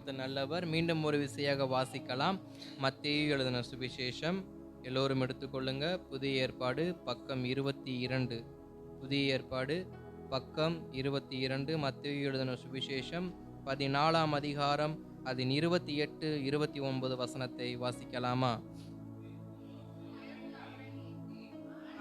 கர்த்தர் நல்லவர். மீண்டும் ஒரு விசையாக வாசிக்கலாம். மத்தேயு எழுதின சுவிசேஷம். எல்லோரும் எடுத்துக்கொள்ளுங்க. புதிய ஏற்பாடு பக்கம் 22. புதிய ஏற்பாடு பக்கம் 22. மத்தேயு எழுதின சுவிசேஷம் 14ஆம் அதிகாரம் அதன் 28, 29 வசனத்தை வாசிக்கலாமா?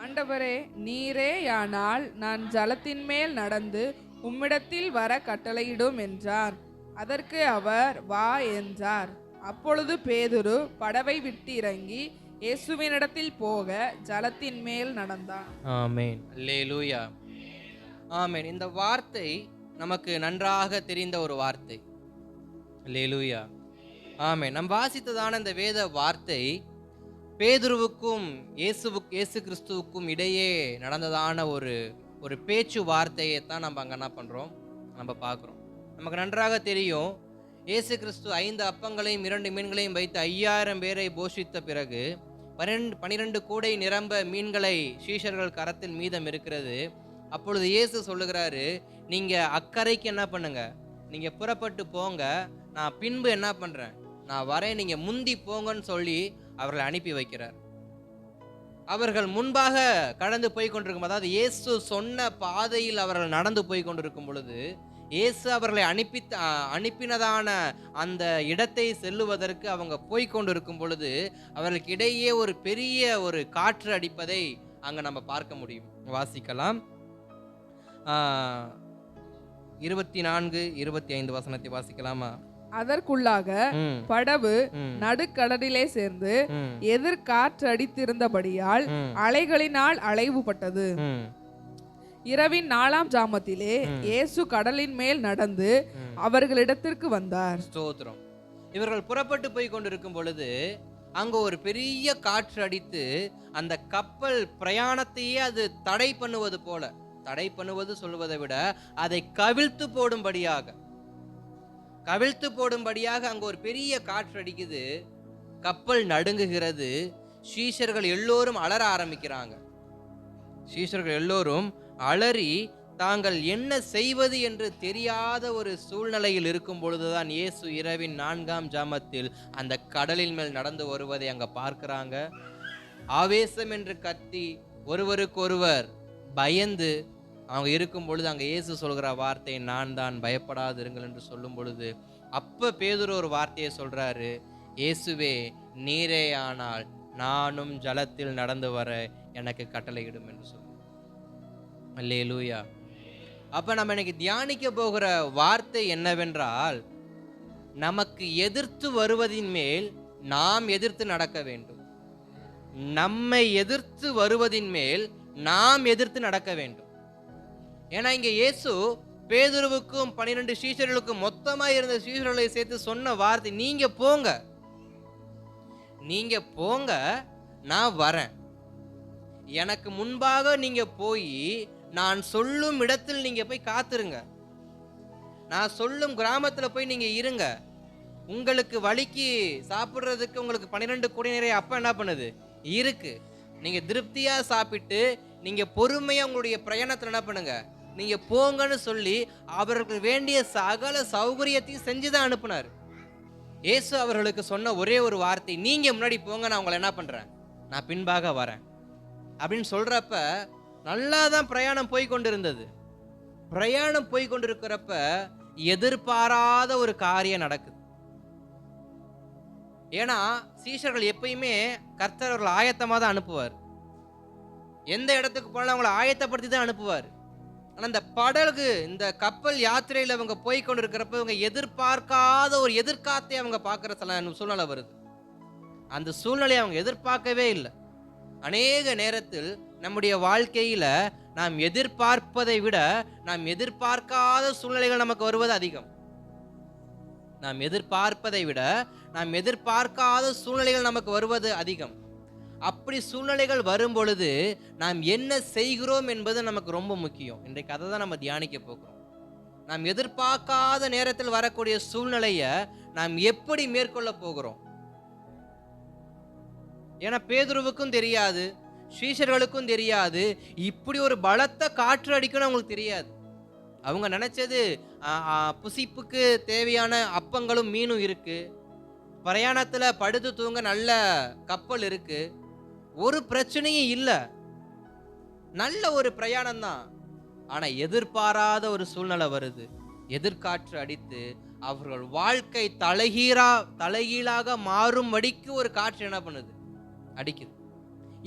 ஆண்டவரே, நீரேயானால் நான் ஜலத்தின் மேல் நடந்து உம்மிடத்தில் வர கட்டளையிடும் என்றார். அதற்கு அவர், வா என்றார். அப்பொழுது பேதுரு படவை விட்டு இறங்கி இயேசுவினிடத்தில் போக ஜலத்தின் மேல் நடந்தான். ஆமென். அல்லேலூயா. ஆமென். இந்த வார்த்தை நமக்கு நன்றாக தெரிந்த ஒரு வார்த்தை. அல்லேலூயா. ஆமென். நாம் வாசித்ததான இந்த வேத வார்த்தை பேதுருவுக்கும் இயேசு கிறிஸ்துவுக்கும் இடையே நடந்ததான ஒரு பேச்சு வார்த்தையை தான் நம்ம அங்கே என்ன பண்ணுறோம், நம்ம பார்க்குறோம். நமக்கு நன்றாக தெரியும், இயேசு கிறிஸ்து 5 அப்பங்களையும் 2 மீன்களையும் வைத்து 5000 பேரை போஷித்த பிறகு 12 கூடை நிரம்ப மீன்களை சீஷர்கள் கரத்தில் மீதம் இருக்கிறது. அப்பொழுது இயேசு சொல்லுகிறாரு, நீங்கள் அக்கறைக்கு என்ன பண்ணுங்க, நீங்கள் புறப்பட்டு போங்க, நான் பின்பு என்ன பண்ணுறேன், நான் வரேன், நீங்கள் முந்தி போங்கன்னு சொல்லி அவர்களை அனுப்பி வைக்கிறார். அவர்கள் முன்பாக கடந்து போய் கொண்டிருக்கும், அதாவது இயேசு சொன்ன பாதையில் அவர்கள் நடந்து போய் கொண்டிருக்கும் பொழுது, இயேசு அவர்களை அனுப்பினதான அந்த இடத்தை செல்லுவதற்கு அவங்க போய் கொண்டிருக்கும் பொழுது அவர்களுக்கு இடையே ஒரு பெரிய ஒரு காற்று அடிப்பதை அங்க நம்ம பார்க்க முடியும். வாசிக்கலாம். 24, 25 வசனத்தை வாசிக்கலாமா? அதற்குள்ளாக படவு நடுக்கடலிலே சேர்ந்து எதிர்காற்றடித்திருந்தபடியால் அலைகளினால் அலைவுபட்டது. இரவின் 4ஆம் ஜாமத்திலே இயேசு கடலின் மேல் நடந்து அவர்களிடத்திற்கு வந்தார். ஸ்தோத்திரம். இவர்கள் புறப்பட்டு போய் கொண்டிருக்கும் பொழுது அங்க ஒரு பெரிய காற்று அடித்து அந்த கப்பல் பிரயாணத்தையே அது தடை பண்ணுவது போல, தடை பண்ணுவது சொல்வதை விட அதை கவிழ்த்து போடும்படியாக அங்க ஒரு பெரிய காற்று அடிக்குது. கப்பல் நடுங்குகிறது. சீஷர்கள் எல்லோரும் அலற ஆரம்பிக்கிறாங்க. சீஷர்கள் எல்லோரும் அலறி தாங்கள் என்ன செய்வது என்று தெரியாத ஒரு சூழ்நிலையில் இருக்கும் பொழுதுதான் இயேசு இரவின் 4ஆம் ஜாமத்தில் அந்த கடலின் மேல் நடந்து வருவதை அங்க பார்க்கிறாங்க. ஆவேசம் என்று கத்தி ஒருவருக்கொருவர் பயந்து அவங்க இருக்கும் பொழுது அங்க இயேசு சொல்கிற வார்த்தை, நான் தான், பயப்படாதிருங்கள் என்று சொல்லும் பொழுது அப்ப பேதுரு ஒரு வார்த்தையை சொல்றாரு, இயேசுவே, நீரே ஆனால் நானும் ஜலத்தில் நடந்து வர எனக்கு கட்டளையிடும் என்று சொல்லு. அல்லேலூயா. அப்ப நம்ம இன்னைக்கு தியானிக்க போகிற வார்த்தை என்னவென்றால், நமக்கு எதிர்த்து வருவதின் மேல் நாம் எதிர்த்து நடக்க வேண்டும். நம்மை எதிர்த்து வருவதின் மேல் நாம் எதிர்த்து நடக்க வேண்டும். ஏன்னா இங்க இயேசு பேதுருவுக்கும் 12 சீஷர்களுக்கும் மொத்தமாக இருந்த சீஷர்களை சேர்த்து சொன்ன வார்த்தை, நீங்க போங்க, நான் வரேன். எனக்கு முன்பாக நீங்க போய் நான் சொல்லும் இடத்தில் நீங்க போய் காத்துருங்க. நான் சொல்லும் கிராமத்துல போய் நீங்க இருங்க. உங்களுக்கு வழிக்கு சாப்பிடுறதுக்கு உங்களுக்கு 12 கோடி நிறைய அப்ப என்ன பண்ணுது இருக்கு. நீங்க திருப்தியா சாப்பிட்டு நீங்க பொறுமையா உங்களுடைய பிரயாணத்துல என்ன பண்ணுங்க, நீங்க போங்கன்னு சொல்லி அவர்களுக்கு வேண்டிய சகல சௌகரியத்தையும் செஞ்சுதான் அனுப்புனார். இயேசு அவர்களுக்கு சொன்ன ஒரே ஒரு வார்த்தை, நீங்க முன்னாடி போங்க, நான் உங்களை என்ன பண்றேன், நான் பின்பாக வரேன் அப்படின்னு சொல்றப்ப நல்லா தான் பிரயாணம் போய் கொண்டிருந்தது. பிரயாணம் போய் கொண்டிருக்கிறப்ப எதிர்பாராத ஒரு காரியம் நடக்குது. ஏன்னா சீஷர்கள் எப்பயுமே கர்த்தர் அவர்கள் ஆயத்தமா தான் அனுப்புவார். எந்த இடத்துக்கு போனாலும் அவங்களை ஆயத்தப்படுத்தி தான் அனுப்புவார். ஆனால் இந்த படகு, இந்த கப்பல் யாத்திரையில் அவங்க போய் கொண்டு இருக்கிறப்ப இவங்க எதிர்பார்க்காத ஒரு எதிர்காத்தை அவங்க பார்க்குற சூழ்நிலை வருது. அந்த சூழ்நிலையை அவங்க எதிர்பார்க்கவே இல்லை. அநேக நேரத்தில் நம்முடைய வாழ்க்கையில நாம் எதிர்பார்ப்பதை விட நாம் எதிர்பார்க்காத சூழ்நிலைகள் நமக்கு வருவது அதிகம். நாம் எதிர்பார்ப்பதை விட நாம் எதிர்பார்க்காத சூழ்நிலைகள் நமக்கு வருவது அதிகம். அப்படி சூழ்நிலைகள் வரும் பொழுது நாம் என்ன செய்கிறோம் என்பது நமக்கு ரொம்ப முக்கியம். இன்றைக்கு அதை தான் நம்ம தியானிக்க போகிறோம். நாம் எதிர்பார்க்காத நேரத்தில் வரக்கூடிய சூழ்நிலையை நாம் எப்படி மேற்கொள்ள போகிறோம். ஏன்னா பேதுருவுக்கும் தெரியாது, சீஷர்களுக்கும் தெரியாது, இப்படி ஒரு பலத்த காற்று அடிக்கணும் அவங்களுக்கு தெரியாது. அவங்க நினைச்சது புசிப்புக்கு தேவையான அப்பங்களும் மீனும் இருக்கு, பிரயாணத்துல படுத்து தூங்க நல்ல கப்பல் இருக்கு, ஒரு பிரச்சனையும் இல்ல, நல்ல ஒரு பிரயாணம் தான். ஆனா எதிர்பாராத ஒரு சூழ்நிலை வருது. எதிர்காற்று அடித்து அவர்கள் வாழ்க்கை தலைகீழாக மாறும்படிக்கு ஒரு காற்று என்ன பண்ணுது, அடிக்குது.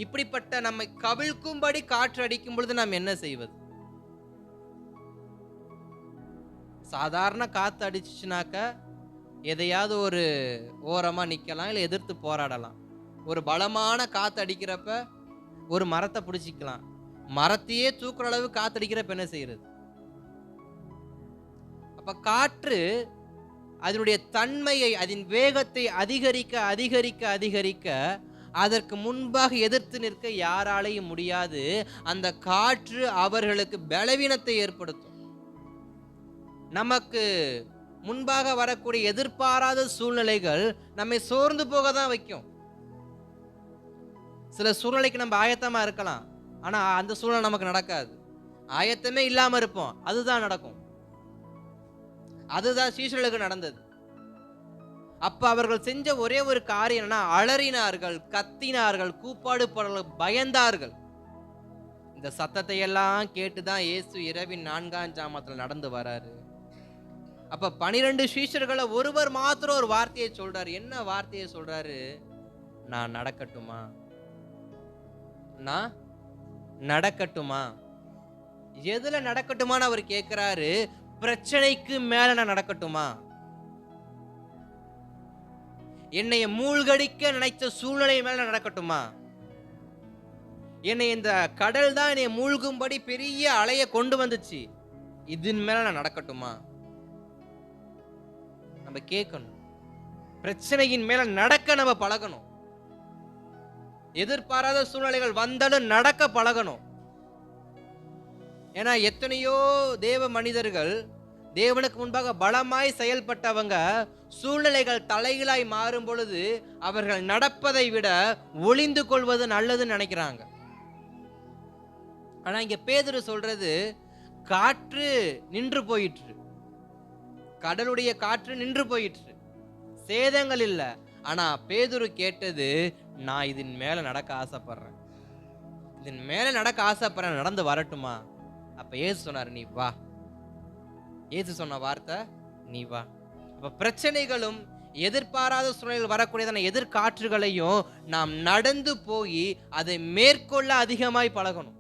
இப்படிப்பட்ட நம்மை கவிழ்க்கும்படி காற்று அடிக்கும் பொழுது நாம் என்ன செய்வது? சாதாரண காத்து அடிச்சுச்சுனாக்க எதையாவது ஒரு ஓரமா நிக்கலாம், இல்லை எதிர்த்து போராடலாம். ஒரு பலமான காத்து அடிக்கிறப்ப ஒரு மரத்தை பிடிச்சிக்கலாம், மரத்தையே தூக்குற அளவு காத்தடிக்கிறப்ப என்ன செய்யறது? அப்ப காற்று அதனுடைய தன்மையை, அதன் வேகத்தை அதிகரிக்க அதிகரிக்க அதிகரிக்க அதற்கு முன்பாக எதிர்த்து நிற்க யாராலையும் முடியாது. அந்த காற்று அவர்களுக்கு பலவீனத்தை ஏற்படுத்தும். நமக்கு முன்பாக வரக்கூடிய எதிர்பாராத சூழ்நிலைகள் நம்மை சோர்ந்து போக தான் வைக்கும். சில சூழ்நிலைக்கு நம்ம ஆயத்தமா இருக்கலாம், ஆனா அந்த சூழ்நிலை நமக்கு நடக்காது. ஆயத்தமே இல்லாம இருப்போம், அதுதான் நடக்கும். அதுதான் சீஷர்களுக்கு நடந்தது. அப்ப அவர்கள் செஞ்ச ஒரே ஒரு காரியம் என்னன்னா, அலறினார்கள், கத்தினார்கள், கூப்பாடு போடல, பயந்தார்கள். இந்த சத்தத்தை எல்லாம் கேட்டுதான் இயேசு இரவின் 4ஆம் ஜாமத்துல நடந்து வராரு. அப்ப 12 சீஷர்களை ஒருவர் மாத்திரம் ஒரு வார்த்தையை சொல்றாரு. என்ன வார்த்தையை சொல்றாரு? நான் நடக்கட்டுமா? நான் நடக்கட்டுமா? எதுல நடக்கட்டுமான்னு அவர் கேட்கிறாரு. பிரச்சனைக்கு மேல நான் நடக்கட்டுமா? என்னைய மூழ்கடிக்க நினைத்த சூழ்நிலை மேல நடக்கட்டுமா? என்னை இந்த கடல் தான் என்னை மூழ்கும்படி பெரிய அலைய கொண்டு வந்துச்சு, இதன் மேல நான் நடக்கட்டுமா? நம்ம கேட்கணும். பிரச்சனையின் மேல நடக்க நம்ம பழகணும். எதிர்பாராத சூழ்நிலைகள் வந்தாலும் நடக்க பழகணும். ஏன்னா எத்தனையோ தேவ மனிதர்கள், தேவனுக்கு முன்பாக பலமாய் செயல்பட்டவங்க, சூழ்நிலைகள் தலைகளாய் மாறும் பொழுது அவர்கள் நடப்பதை விட ஒளிந்து கொள்வது நல்லதுன்னு நினைக்கிறாங்க. ஆனா இங்க பேதுரு சொல்றது, காற்று நின்று போயிற்று, கடலுடைய காற்று நின்று போயிற்று, சேதங்கள் இல்லை. ஆனா பேதுரு கேட்டது, நான் இதன் மேல நடக்க ஆசைப்படுறேன், இதன் மேல நடக்க ஆசைப்படுறேன், நடந்து வரட்டுமா? அப்ப இயேசு சொன்னார், நீ வா. இயேசு சொன்ன வார்த்தை, நீ வா. அப்ப பிரச்சனைகளும் எதிர்பாராத சூழ்நிலையில் வரக்கூடியதான எதிர்காற்றுகளையும் நாம் நடந்து போய் அதை மேற்கொள்ள அதிகமாய் பழகணும்.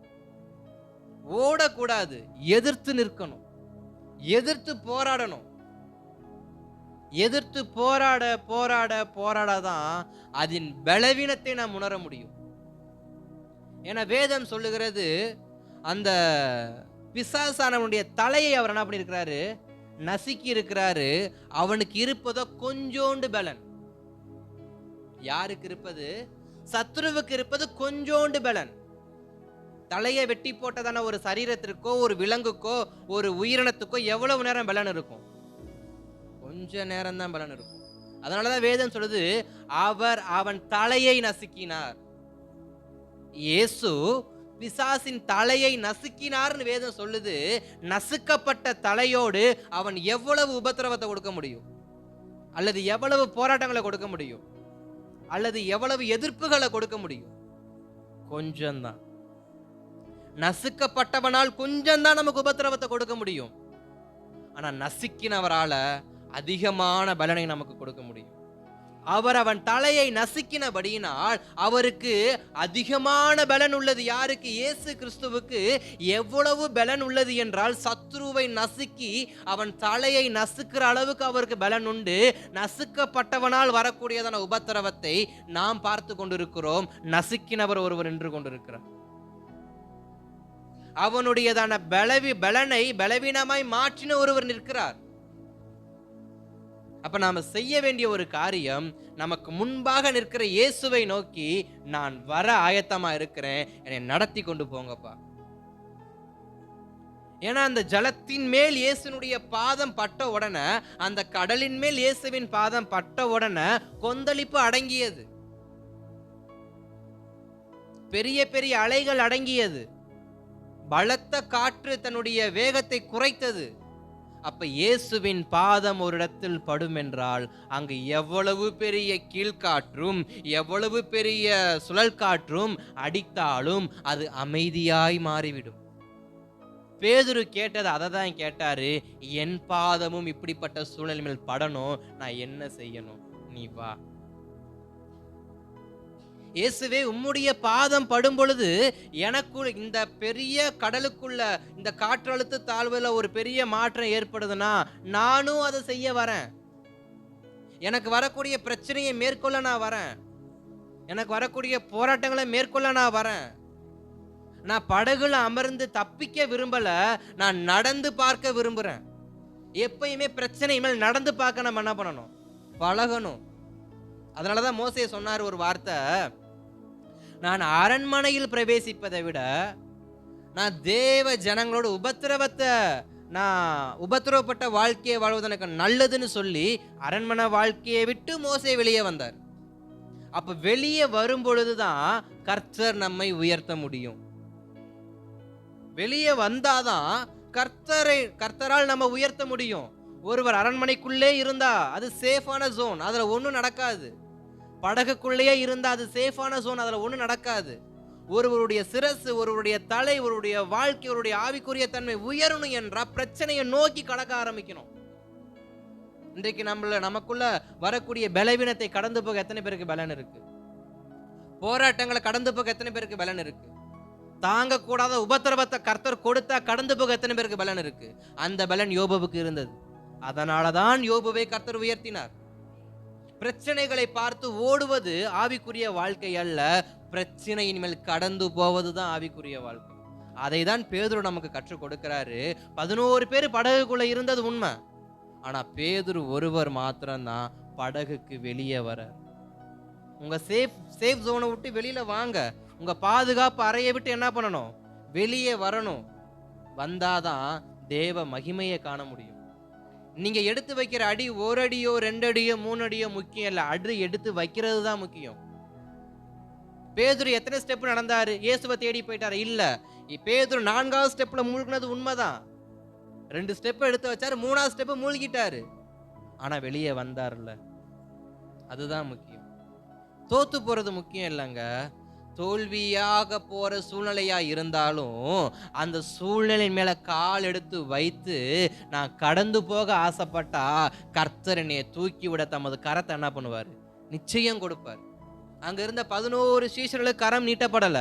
ஓடக்கூடாது, எதிர்த்து நிற்கணும், எதிர்த்து போராடணும். எதிர்த்து போராட போராட போராடதான் அதன் பலவீனத்தை நாம் உணர முடியும். ஏன்னா வேதம் சொல்லுகிறது, அந்த பிசாசானவனுடைய தலையை அவர் என்ன பண்ணியிருக்கிறாரு, நசுக்கி இருக்கிறாரு. அவனுக்கு இருப்பதோ கொஞ்சோண்டு பலன். யாருக்கு இருப்பது? சத்துருவுக்கு இருப்பது கொஞ்சோண்டு பலன். தலையை வெட்டி போட்டதான ஒரு சரீரத்திற்கோ, ஒரு விலங்குக்கோ, ஒரு உயிரினத்துக்கோ எவ்வளவு நேரம் பலன் இருக்கும்? கொஞ்ச நேரம் தான் பலன் இருக்கும். அதனாலதான் வேதம் சொல்லுது, அவன் தலையை நசுக்கினார். இயேசு பிசாசின் தலையை நசுக்கினார்னு வேதம் சொல்லுது. நசுக்கப்பட்ட தலையோடு அவன் எவ்வளவு உபத்திரவத்தை கொடுக்க முடியும், அல்லது எவ்வளவு போராட்டங்களை கொடுக்க முடியும், அல்லது எவ்வளவு எதிர்ப்புகளை கொடுக்க முடியும்? கொஞ்சம்தான். நசுக்கப்பட்டவனால் கொஞ்சம்தான் நமக்கு உபத்திரவத்தை கொடுக்க முடியும். ஆனா நசுக்கினவரால அதிகமான பலனை நமக்கு கொடுக்க முடியும். அவன் தலையை நசுக்கினபடியினால் அவருக்கு அதிகமான பலன் உள்ளது. யாருக்கு? இயேசு கிறிஸ்துவுக்கு எவ்வளவு பலன் உள்ளது என்றால், சத்ருவை நசுக்கி அவன் தலையை நசுக்கிற அளவுக்கு அவருக்கு பலன் உண்டு. நசுக்கப்பட்டவனால் வரக்கூடியதான உபத்திரவத்தை நாம் பார்த்து கொண்டிருக்கிறோம். நசுக்கினவர் ஒருவர் நின்று கொண்டிருக்கிறார். அவனுடையதான பலனை பலவீனமாய் மாற்றின ஒருவர் நிற்கிறார். அப்ப நாம செய்ய வேண்டிய ஒரு காரியம், நமக்கு முன்பாக நிற்கிற இயேசுவை நோக்கி, நான் வர ஆயத்தமா இருக்கிறேன், என்னை நடத்தி கொண்டு போங்கப்பா. ஏன்னா அந்த ஜலத்தின் மேல் இயேசுனுடைய பாதம் பட்ட உடனே, அந்த கடலின் மேல் இயேசுவின் பாதம் பட்ட உடனே கொந்தளிப்பு அடங்கியது, பெரிய பெரிய அலைகள் அடங்கியது. பலத்த காற்று தன்னுடைய வேகத்தை குறைத்தது. அப்ப இயேசுவின் பாதம் ஒரு இடத்தில் படும் என்றால் அங்கு எவ்வளவு பெரிய கீழ்காற்றும் எவ்வளவு பெரிய சுழல் காற்றும் அடித்தாலும் அது அமைதியாய் மாறிவிடும். பேதுரு கேட்டது அதை தான் கேட்டாரு. என் பாதமும் இப்படிப்பட்ட சூழல் மேல் படணும், நான் என்ன செய்யணும்? நீ வா. இயேசுவே, உம்முடைய பாதம் படும் பொழுது எனக்குள் இந்த பெரிய கடலுக்குள்ள இந்த காற்றழுத்த தாழ்வுல ஒரு பெரிய மாற்றம் ஏற்படுதுன்னா நானும் அதை செய்ய வரேன். எனக்கு வரக்கூடிய பிரச்சனையை மேற்கொள்ள நான் வரேன். எனக்கு வரக்கூடிய போராட்டங்களை மேற்கொள்ள நான் வரேன். நான் படகுல அமர்ந்து தப்பிக்க விரும்பல, நான் நடந்து பார்க்க விரும்புறேன். எப்பயுமே பிரச்சனை மேல் நடந்து பார்க்க நம்ம என்ன பண்ணணும்? பழகணும். அதனாலதான் மோசே சொன்னார் ஒரு வார்த்தை, நான் அரண்மனையில் பிரவேசிப்பதை விட நான் தேவ ஜனங்களோட உபத்திரவப்பட்ட வாழ்க்கையை வாழ்வது எனக்கு நல்லதுன்னு சொல்லி அரண்மனை வாழ்க்கையை விட்டு மோசே வெளியே வந்தார். அப்ப வெளியே வரும் பொழுதுதான் கர்த்தர் நம்மை உயர்த்த முடியும். வெளியே வந்தாதான் கர்த்தரால் நம்ம உயர்த்த முடியும். ஒருவர் அரண்மனைக்குள்ளே இருந்தா அது சேஃபான ஜோன், அதுல ஒன்றும் நடக்காது. படகுக்குள்ளேயே இருந்தா அது சேஃபான ஜோன், அதுல ஒன்றும் நடக்காது. ஒருவருடைய சிரசு, ஒருவருடைய தலை, ஒருவருடைய வாழ்க்கை, ஒருவருடைய ஆவிக்குரிய தன்மை உயரணும் என்றா பிரச்சனையை நோக்கி கடக்க ஆரம்பிக்கணும். இன்றைக்கு நமக்குள்ள வரக்கூடிய பலவீனத்தை கடந்து போக எத்தனை பேருக்கு பலன் இருக்கு? போராட்டங்களை கடந்து போக எத்தனை பேருக்கு பலன் இருக்கு? தாங்க கூடாத உபத்திரவத்தை கர்த்தர் கொடுத்தா கடந்து போக எத்தனை பேருக்கு பலன் இருக்கு? அந்த பலன் யோபுவுக்கு இருந்தது. அதனாலதான் யோபுவை கர்த்தர் உயர்த்தினார். பிரச்சனைகளை பார்த்து ஓடுவது ஆவிக்குரிய வாழ்க்கை அல்ல, பிரச்சனையின் மேல் கடந்து போவதுதான் ஆவிக்குரிய வாழ்க்கை. அதை தான் பேதுரு நமக்கு கற்றுக் கொடுக்கிறாரு. 11 பேர் படகுக்குள்ள இருந்தது உண்மை, ஆனா பேதுரு ஒருவர் மாத்திரம்தான் படகுக்கு வெளியே வர. உங்க சேஃப் ஜோனை விட்டு வெளியில வாங்க. உங்க பாதுகாப்பு அறையை விட்டு என்ன பண்ணணும்? வெளியே வரணும். வந்தாதான் தேவ மகிமையை காண முடியும். நீங்க எடுத்து வைக்கிற அடி 1 அடியோ 2 அடியோ 3 அடியோ முக்கியம் இல்ல, அடி எடுத்து வைக்கிறது தான் முக்கியம். பேதுரு எத்தனை ஸ்டெப் நடந்தாரு? இயேசுவை தேடி போயிட்டாரு? இல்ல. பேதுரு 4வது ஸ்டெப்ல மூழ்கினது உண்மைதான். 2 ஸ்டெப் எடுத்து வச்சாரு, 3வது ஸ்டெப் மூழ்கிட்டாரு. ஆனா வெளியே வந்தார்ல, அதுதான் முக்கியம். தோத்து போறது முக்கியம் இல்லைங்க. தோல்வியாக போற சூழ்நிலையா இருந்தாலும் அந்த சூழ்நிலையின் மேல கால் எடுத்து வைத்து நான் கடந்து போக ஆசைப்பட்டா கர்த்தர் என்னைய தூக்கி விட தமது கரத்தை என்ன பண்ணுவாரு? நிச்சயம் கொடுப்பார். அங்க இருந்த 11 சீஷர்களுக்கு கரம் நீட்டப்படல.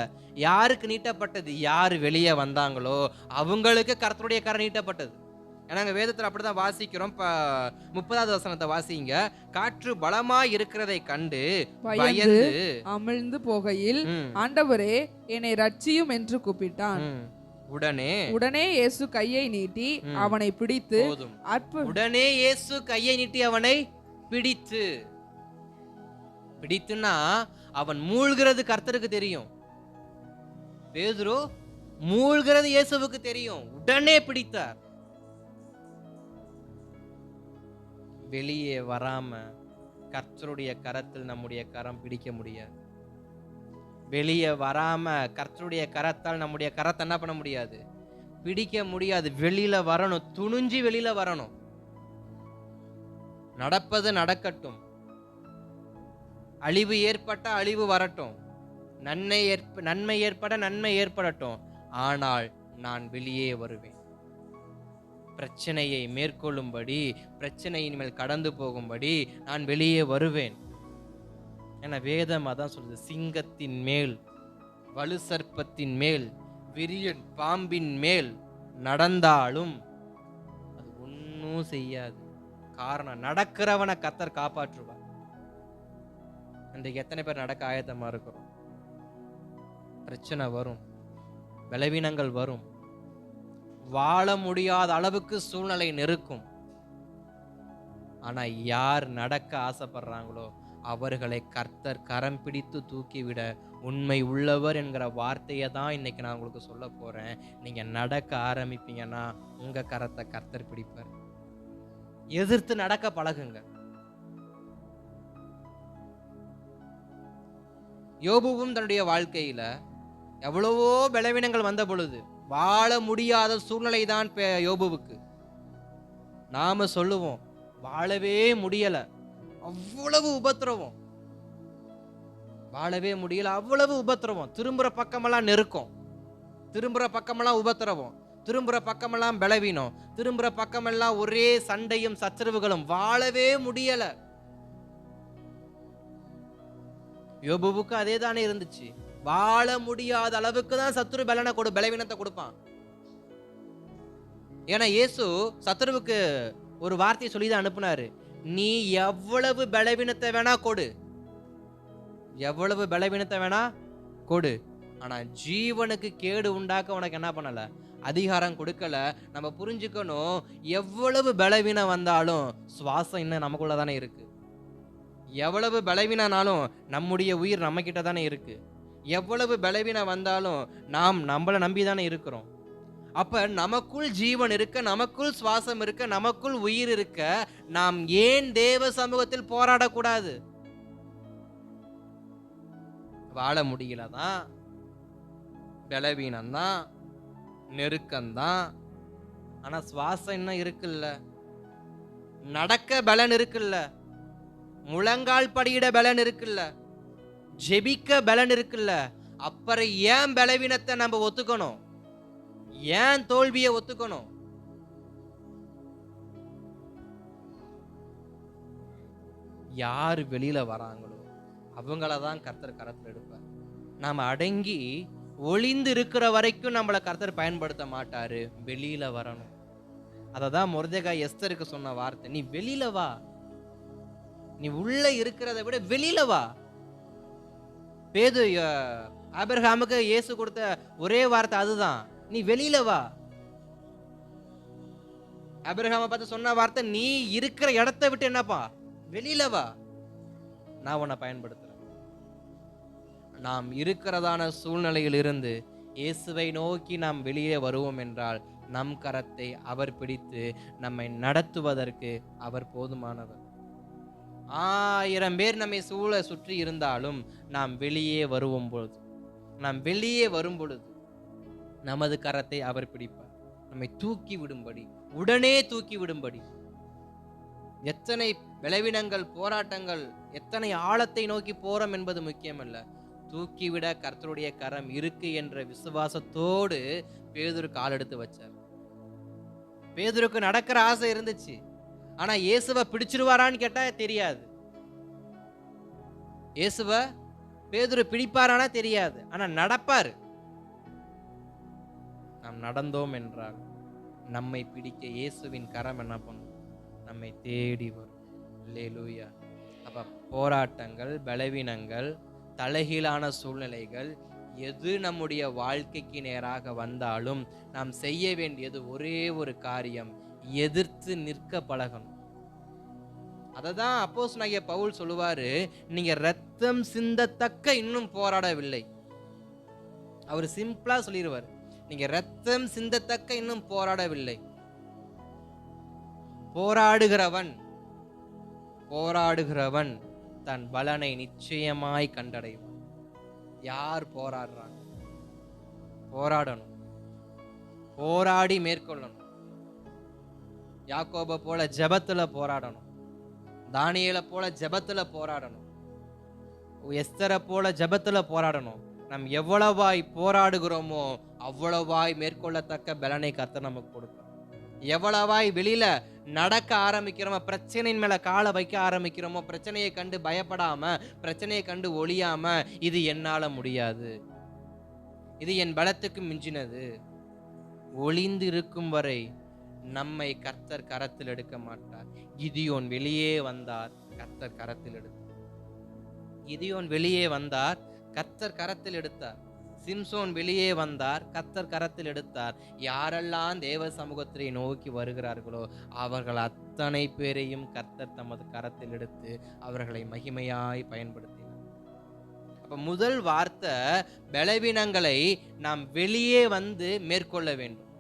யாருக்கு நீட்டப்பட்டது? யார் வெளியே வந்தாங்களோ அவங்களுக்கு கர்த்தருடைய கரம் நீட்டப்பட்டது. ஏன்னா வேதத்தில் அப்படிதான் வாசிக்கிறோம். 30வது வசனத்தை வாசிங்க. காற்று பலமாய் இருக்கிறதை கண்டு பயந்து அமிழ்ந்து போகையில் ஆண்டவரே என்னை ரட்சியும் என்று கூப்பிட்டான். உடனே இயேசு கையை நீட்டி அவனை பிடித்து, உடனே இயேசு கையை நீட்டி அவனை பிடித்துன்னா அவன் மூழ்கிறது கர்த்தருக்கு தெரியும். பேதுரு மூழ்கிறது இயேசுவுக்கு தெரியும். உடனே பிடித்தார். வெளியே வராம கர்த்தருடைய கரத்தில் நம்முடைய கரம் பிடிக்க முடியாது. வெளியே வராம கர்த்தருடைய கரத்தால் நம்முடைய கரத்தை என்ன பண்ண முடியாது? பிடிக்க முடியாது. வெளியில வரணும், துணிஞ்சு வெளியில வரணும். நடப்பது நடக்கட்டும், அழிவு ஏற்பட்ட அழிவு வரட்டும், நன்மை ஏற்பட நன்மை ஏற்படட்டும், ஆனால் நான் வெளியே வருவேன். பிரச்சனையை மேற்கொள்ளும்படி, பிரச்சனையின் மேல் கடந்து போகும்படி நான் வெளியே வருவேன். என வேதம் அதான் சொல்லுது. சிங்கத்தின் மேல், வலு சர்ப்பத்தின் மேல், விரியன் பாம்பின் மேல் நடந்தாலும் அது ஒன்னும் செய்யாது. காரணம், நடக்கிறவனை கர்த்தர் காப்பாற்றுவார். இன்றைக்கு எத்தனை பேர் நடக்க ஆயத்தமா இருக்கிறோம்? பிரச்சனை வரும், பலவீனங்கள் வரும், வாழ முடியாத அளவுக்கு சூழ்நிலை நெருக்கும். ஆனா யார் நடக்க ஆசைப்படுறாங்களோ அவர்களை கர்த்தர் கரம் பிடித்து தூக்கிவிட உண்மை உள்ளவர் என்கிற வார்த்தையை தான் இன்னைக்கு நான் உங்களுக்கு சொல்ல போறேன். நீங்க நடக்க ஆரம்பிப்பீங்கன்னா உங்க கரத்தை கர்த்தர் பிடிப்பார். எதிர்த்து நடக்க பழகுங்க. யோபுவும் தன்னுடைய வாழ்க்கையில எவ்வளவோ பலவீனங்கள் வந்த பொழுது, வாழ முடியாத சூழ்நிலை தான் யோபுவுக்கு. நாம சொல்லுவோம் வாழவே முடியல, அவ்வளவு உபத்திரவம், வாழவே முடியல, அவ்வளவு உபத்திரவம், திரும்புற பக்கமெல்லாம் நெருக்கம், திரும்புற பக்கமெல்லாம் உபத்திரவம், திரும்புற பக்கமெல்லாம் பலவீனம், திரும்புற பக்கமெல்லாம் ஒரே சண்டையும் சச்சரவுகளும், வாழவே முடியல. யோபுவுக்கு அதே தானே இருந்துச்சு. வாழ முடியாத அளவுக்கு தான் சத்துரு பலவீனத்தை கொடுப்பான். ஏன்னா இயேசு சத்துருவுக்கு ஒரு வார்த்தையை சொல்லி தான் அனுப்புனாரு, நீ எவ்வளவு பலவீனத்தை வேணா கொடு, எவ்வளவு பலவீனத்தை வேணா கொடு, ஆனா ஜீவனுக்கு கேடு உண்டாக்க உனக்கு என்ன பண்ணல, அதிகாரம் கொடுக்கல. நம்ம புரிஞ்சுக்கணும், எவ்வளவு பலவீனம் வந்தாலும் சுவாசம் இன்னும் நமக்குள்ள தானே இருக்கு. எவ்வளவு பலவீனானாலும் நம்முடைய உயிர் நம்ம கிட்ட தானே இருக்கு. எவ்வளவு பலவீனம் வந்தாலும் நாம் நம்மளை நம்பி தானே இருக்கிறோம். அப்ப நமக்குள் ஜீவன் இருக்க, நமக்குள் சுவாசம் இருக்க, நமக்குள் உயிர் இருக்க, நாம் ஏன் தேவ சமூகத்தில் போராடக்கூடாது? வாழ முடியலதான், பலவீனம்தான், நெருக்கம்தான், ஆனா சுவாசம் இன்னும் இருக்குல்ல, நடக்க பலன் இருக்குல்ல, முழங்கால் படியிட பலன் இருக்குல்ல, ஜெபிக்க பலன் இருக்குல்ல, அப்புறம் ஏன் பலவீனத்தை நம்ம ஒத்துக்கணும்? ஏன் தோல்வியை ஒத்துக்கணும்? யார் வெளியில வராங்களோ அவங்களதான் கர்த்தர் கரத்தில் எடுப்பார். நாம அடங்கி ஒளிந்து இருக்கிற வரைக்கும் நம்மளை கர்த்தர் பயன்படுத்த மாட்டாரு. வெளியில வரணும். அததான் மொர்தெகாய் எஸ்தருக்கு சொன்ன வார்த்தை, நீ வெளியில வா, நீ உள்ள இருக்கிறத விட வெளியில வா. ஆபிரகாமுக்கு இயேசு கொடுத்த ஒரே வார்த்தை அதுதான், நீ வெளியில வா. ஆபிரகாமை பார்த்து சொன்ன வார்த்தை, நீ இருக்கிற இடத்தை விட்டு என்னப்பா வெளியில வா, நான் உன்னை பயன்படுத்துறேன். நாம் இருக்கிறதான சூழ்நிலையில் இருந்து இயேசுவை நோக்கி நாம் வெளியே வருவோம் என்றால் நம் கரத்தை அவர் பிடித்து நம்மை நடத்துவதற்கு அவர் போதுமானவர். 1000 பேர் நம்மை சுற்றி இருந்தாலும் நாம் வெளியே வருவோம் பொழுது, நாம் வெளியே வரும் பொழுது நமது கரத்தை அவர் பிடிப்பார், நம்மை தூக்கி விடும்படி, உடனே தூக்கி விடும்படி. எத்தனை பலவீனங்கள், போராட்டங்கள், எத்தனை ஆழத்தை நோக்கி போறோம் என்பது முக்கியமல்ல, தூக்கிவிட கர்த்தருடைய கரம் இருக்கு என்ற விசுவாசத்தோடு பேதுரு கால் எடுத்து வச்சார். பேதுருக்கு நடக்கிற ஆசை இருந்துச்சு, ஆனா இயேசுவை பிடிச்சிருவாரான்னு கேட்டா தெரியாது. இயேசுவை பேதுரு பிடிப்பாரானா தெரியாது, ஆனா நடப்பாரு. நாம் நடந்தோம் என்றால் நம்மை பிடிக்க இயேசுவின் கரம் என்ன பண்ணும், நம்மை தேடி வரும். அல்லேலூயா. அப்ப போராட்டங்கள், பலவீனங்கள், தலைகீழான சூழ்நிலைகள் எது நம்முடைய வாழ்க்கைக்கு நேராக வந்தாலும் நாம் செய்ய வேண்டியது ஒரே ஒரு காரியம், எதிர்த்து நிற்க பழகணும். அததான் அப்போஸ்தலனாகிய பவுல் சொல்லுவாரு, நீங்க ரத்தம் சிந்தத்தக்க இன்னும் போராடவில்லை. அவர் சிம்பிளா சொல்லிடுவார், நீங்க ரத்தம் சிந்தத்தக்க இன்னும் போராடவில்லை. போராடுகிறவன் தன் பலனை நிச்சயமாய் கண்டடைவான். யார் போராடுறாங்க? போராடணும், போராடி மேற்கொள்ளணும். யாக்கோபை போல ஜெபத்துல போராடணும், தானியேலை போல ஜெபத்துல போராடணும், எஸ்தரை போல ஜெபத்துல போராடணும். நாம் எவ்வளவாய் போராடுகிறோமோ அவ்வளவாய் மேற்கொள்ளத்தக்க பலனை கர்த்தர் நமக்கு கொடுக்கும். எவ்வளவாய் வெளியில நடக்க ஆரம்பிக்கிறோமோ, பிரச்சனையின் மேல காலை வைக்க ஆரம்பிக்கிறோமோ, பிரச்சனையை கண்டு பயப்படாம, பிரச்சனையை கண்டு ஒளியாம, இது என்னால முடியாது, இது என் பலத்துக்கு மிஞ்சினது, ஒளிந்து இருக்கும் வரை நம்மை கர்த்தர் கரத்தில் எடுக்க மாட்டார். கிதியோன் வெளியே வந்தார், கர்த்தர் கரத்தில் எடுத்தார். கிதியோன் வெளியே வந்தார், கர்த்தர் கரத்தில் எடுத்தார். சிம்சோன் வெளியே வந்தார், கர்த்தர் கரத்தில் எடுத்தார். யாரெல்லாம் தேவ சமூகத்தை நோக்கி வருகிறார்களோ அவர்கள் அத்தனை பேரையும் கர்த்தர் தமது கரத்தில் எடுத்து அவர்களை மகிமையாய் பயன்படுத்தினார். அப்ப முதல் வார்த்தை, பலவீனங்களை நாம் வெளியே வந்து மேற்கொள்ள வேண்டும்.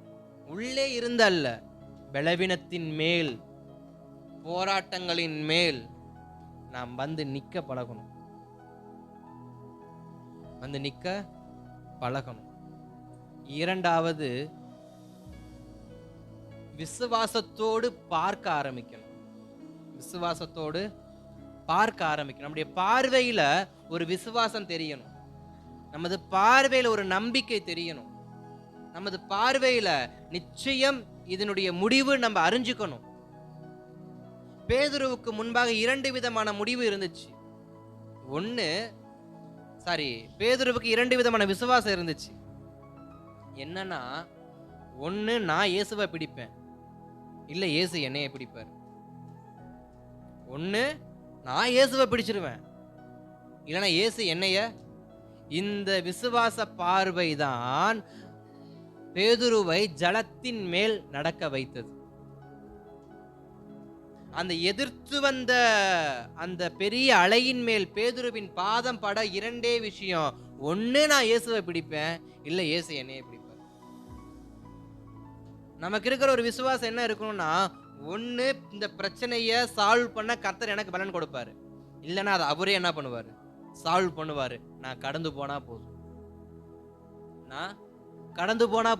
உள்ளே இருந்தல்ல, பலவீனத்தின் மேல், போராட்டங்களின் மேல் நாம் வந்து நிற்க பழகணும், வந்து நிற்க பழகணும். இரண்டாவது, விசுவாசத்தோடு பார்க்க ஆரம்பிக்கணும். விசுவாசத்தோடு பார்க்க ஆரம்பிக்கணும். நம்முடைய பார்வையில ஒரு விசுவாசம் தெரியணும். நமது பார்வையில ஒரு நம்பிக்கை தெரியணும். நமது பார்வையில நிச்சயம் இதனுடைய முடிவு நம்ம அறிஞ்சுக்கணும். பேதுருவுக்கு முன்பாக 2 விதமான முடிவு இருந்துச்சு. பேதுருவுக்கு 2 விதமான விசுவாசம் இருந்துச்சு. என்னன்னா, ஒண்ணு, நான் இயேசுவை பிடிப்பேன், இல்ல இயேசு என்னைய பிடிப்பார். ஒண்ணு, நான் இயேசுவை பிடிச்சிருவேன், இல்லைன்னா இயேசு என்னைய. இந்த விசுவாச பார்வைதான் பேதுருவை ஜலத்தின் மேல் நடக்க வைத்தது. அந்த எதிர்த்து வந்த அந்த பெரிய அலையின் மேல் பேதுருவின் பாதம் பட 2 விஷயம். ஒண்ணு, நான் இயேசுவை பிடிப்பேன், இல்ல இயேசு என்னைய பிடிப்பார். நமக்கு இருக்கிற ஒரு விசுவாசம் என்ன இருக்கணும்னா, ஒண்ணு, இந்த பிரச்சனையை சால்வ் பண்ண கர்த்தர் எனக்கு பலன் கொடுப்பாரு, இல்லைன்னா அதை அவரே என்ன பண்ணுவாரு, சால்வ் பண்ணுவாரு. நான் கடந்து போனா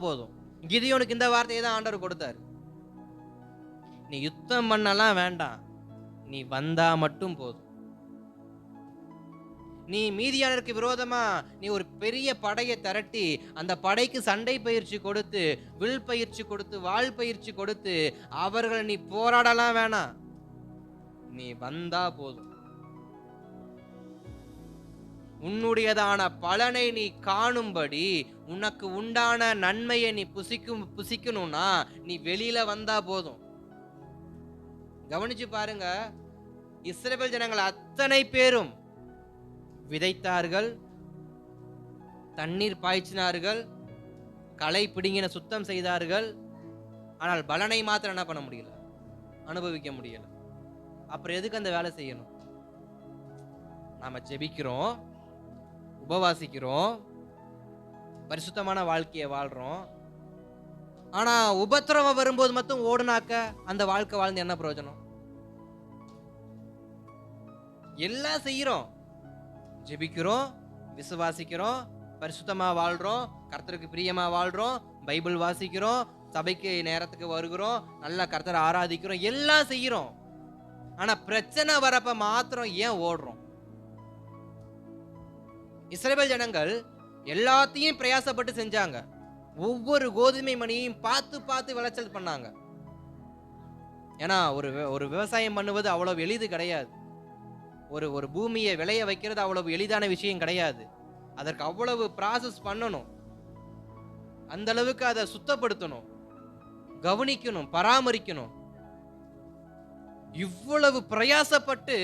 போதும். கிதியோனுக்கு இந்த வார்த்தையை தான் ஆண்டவர் கொடுத்தாரு. நீ யுத்தம் பண்ணலாம் வேண்டாம், நீ வந்தா மட்டும் போதும். நீ மீதியானருக்கு விரோதமா நீ ஒரு பெரிய படையை திரட்டி அந்த படைக்கு சண்டை பயிற்சி கொடுத்து, வில் பயிற்சி கொடுத்து, வாள் பயிற்சி கொடுத்து அவர்களை நீ போராடலாம் வேணாம், நீ வந்தா போதும். உன்னுடையதான பலனை நீ காணும்படி, உனக்கு உண்டான நன்மையை நீ புசிக்கணும்னா நீ வெளியில வந்தா போதும். கவனிச்சு பாருங்க, இஸ்ரவேல் ஜனங்கள் அத்தனை பேரும் விதைத்தார்கள், தண்ணீர் பாய்ச்சினார்கள், களை பிடுங்கின சுத்தம் செய்தார்கள். ஆனால் பலனை மாத்திரம் என்ன பண்ண முடியல, அனுபவிக்க முடியல. அப்புறம் எதுக்கு அந்த வேலை செய்யணும்? நாம ஜெபிக்கிறோம், உபவாசிக்கிறோம், பரிசுத்தமான வாழ்க்கையை வாழ்றோம். ஆனா உபத்திரவம் வரும்போது மட்டும் ஓடுனாக்க அந்த வாழ்க்கை வாழ்ந்து என்ன பிரயோஜனம்? எல்லாம் செய்யறோம், ஜெபிக்கிறோம், விசுவாசிக்கிறோம், பரிசுத்தமா வாழ்றோம், கர்த்தருக்கு பிரியமா வாழ்றோம், பைபிள் வாசிக்கிறோம், சபைக்கு நேரத்துக்கு வருகிறோம், நல்லா கர்த்தரை ஆராதிக்கிறோம், எல்லாம் செய்யறோம். ஆனா பிரச்சனை வரப்ப மாத்திரம் ஏன் ஓடுறோம்? இஸ்ரவேல் ஜனங்கள் எல்லாத்தையும் பிரயாசப்பட்டு செஞ்சாங்க. ஒவ்வொரு கோதுமை மணியையும் பார்த்து விளைச்சல் பண்ணாங்க. ஏன்னா ஒரு விவசாயம் பண்ணுவது அவ்வளவு எளிது கிடையாது. ஒரு பூமியை விளைய வைக்கிறது அவ்வளவு எளிதான விஷயம் கிடையாது. அதற்கு அவ்வளவு ப்ராசஸ் பண்ணணும். அந்த அளவுக்கு அதை சுத்தப்படுத்தணும், கவனிக்கணும், பராமரிக்கணும். இவ்வளவு பிரயாசப்பட்டு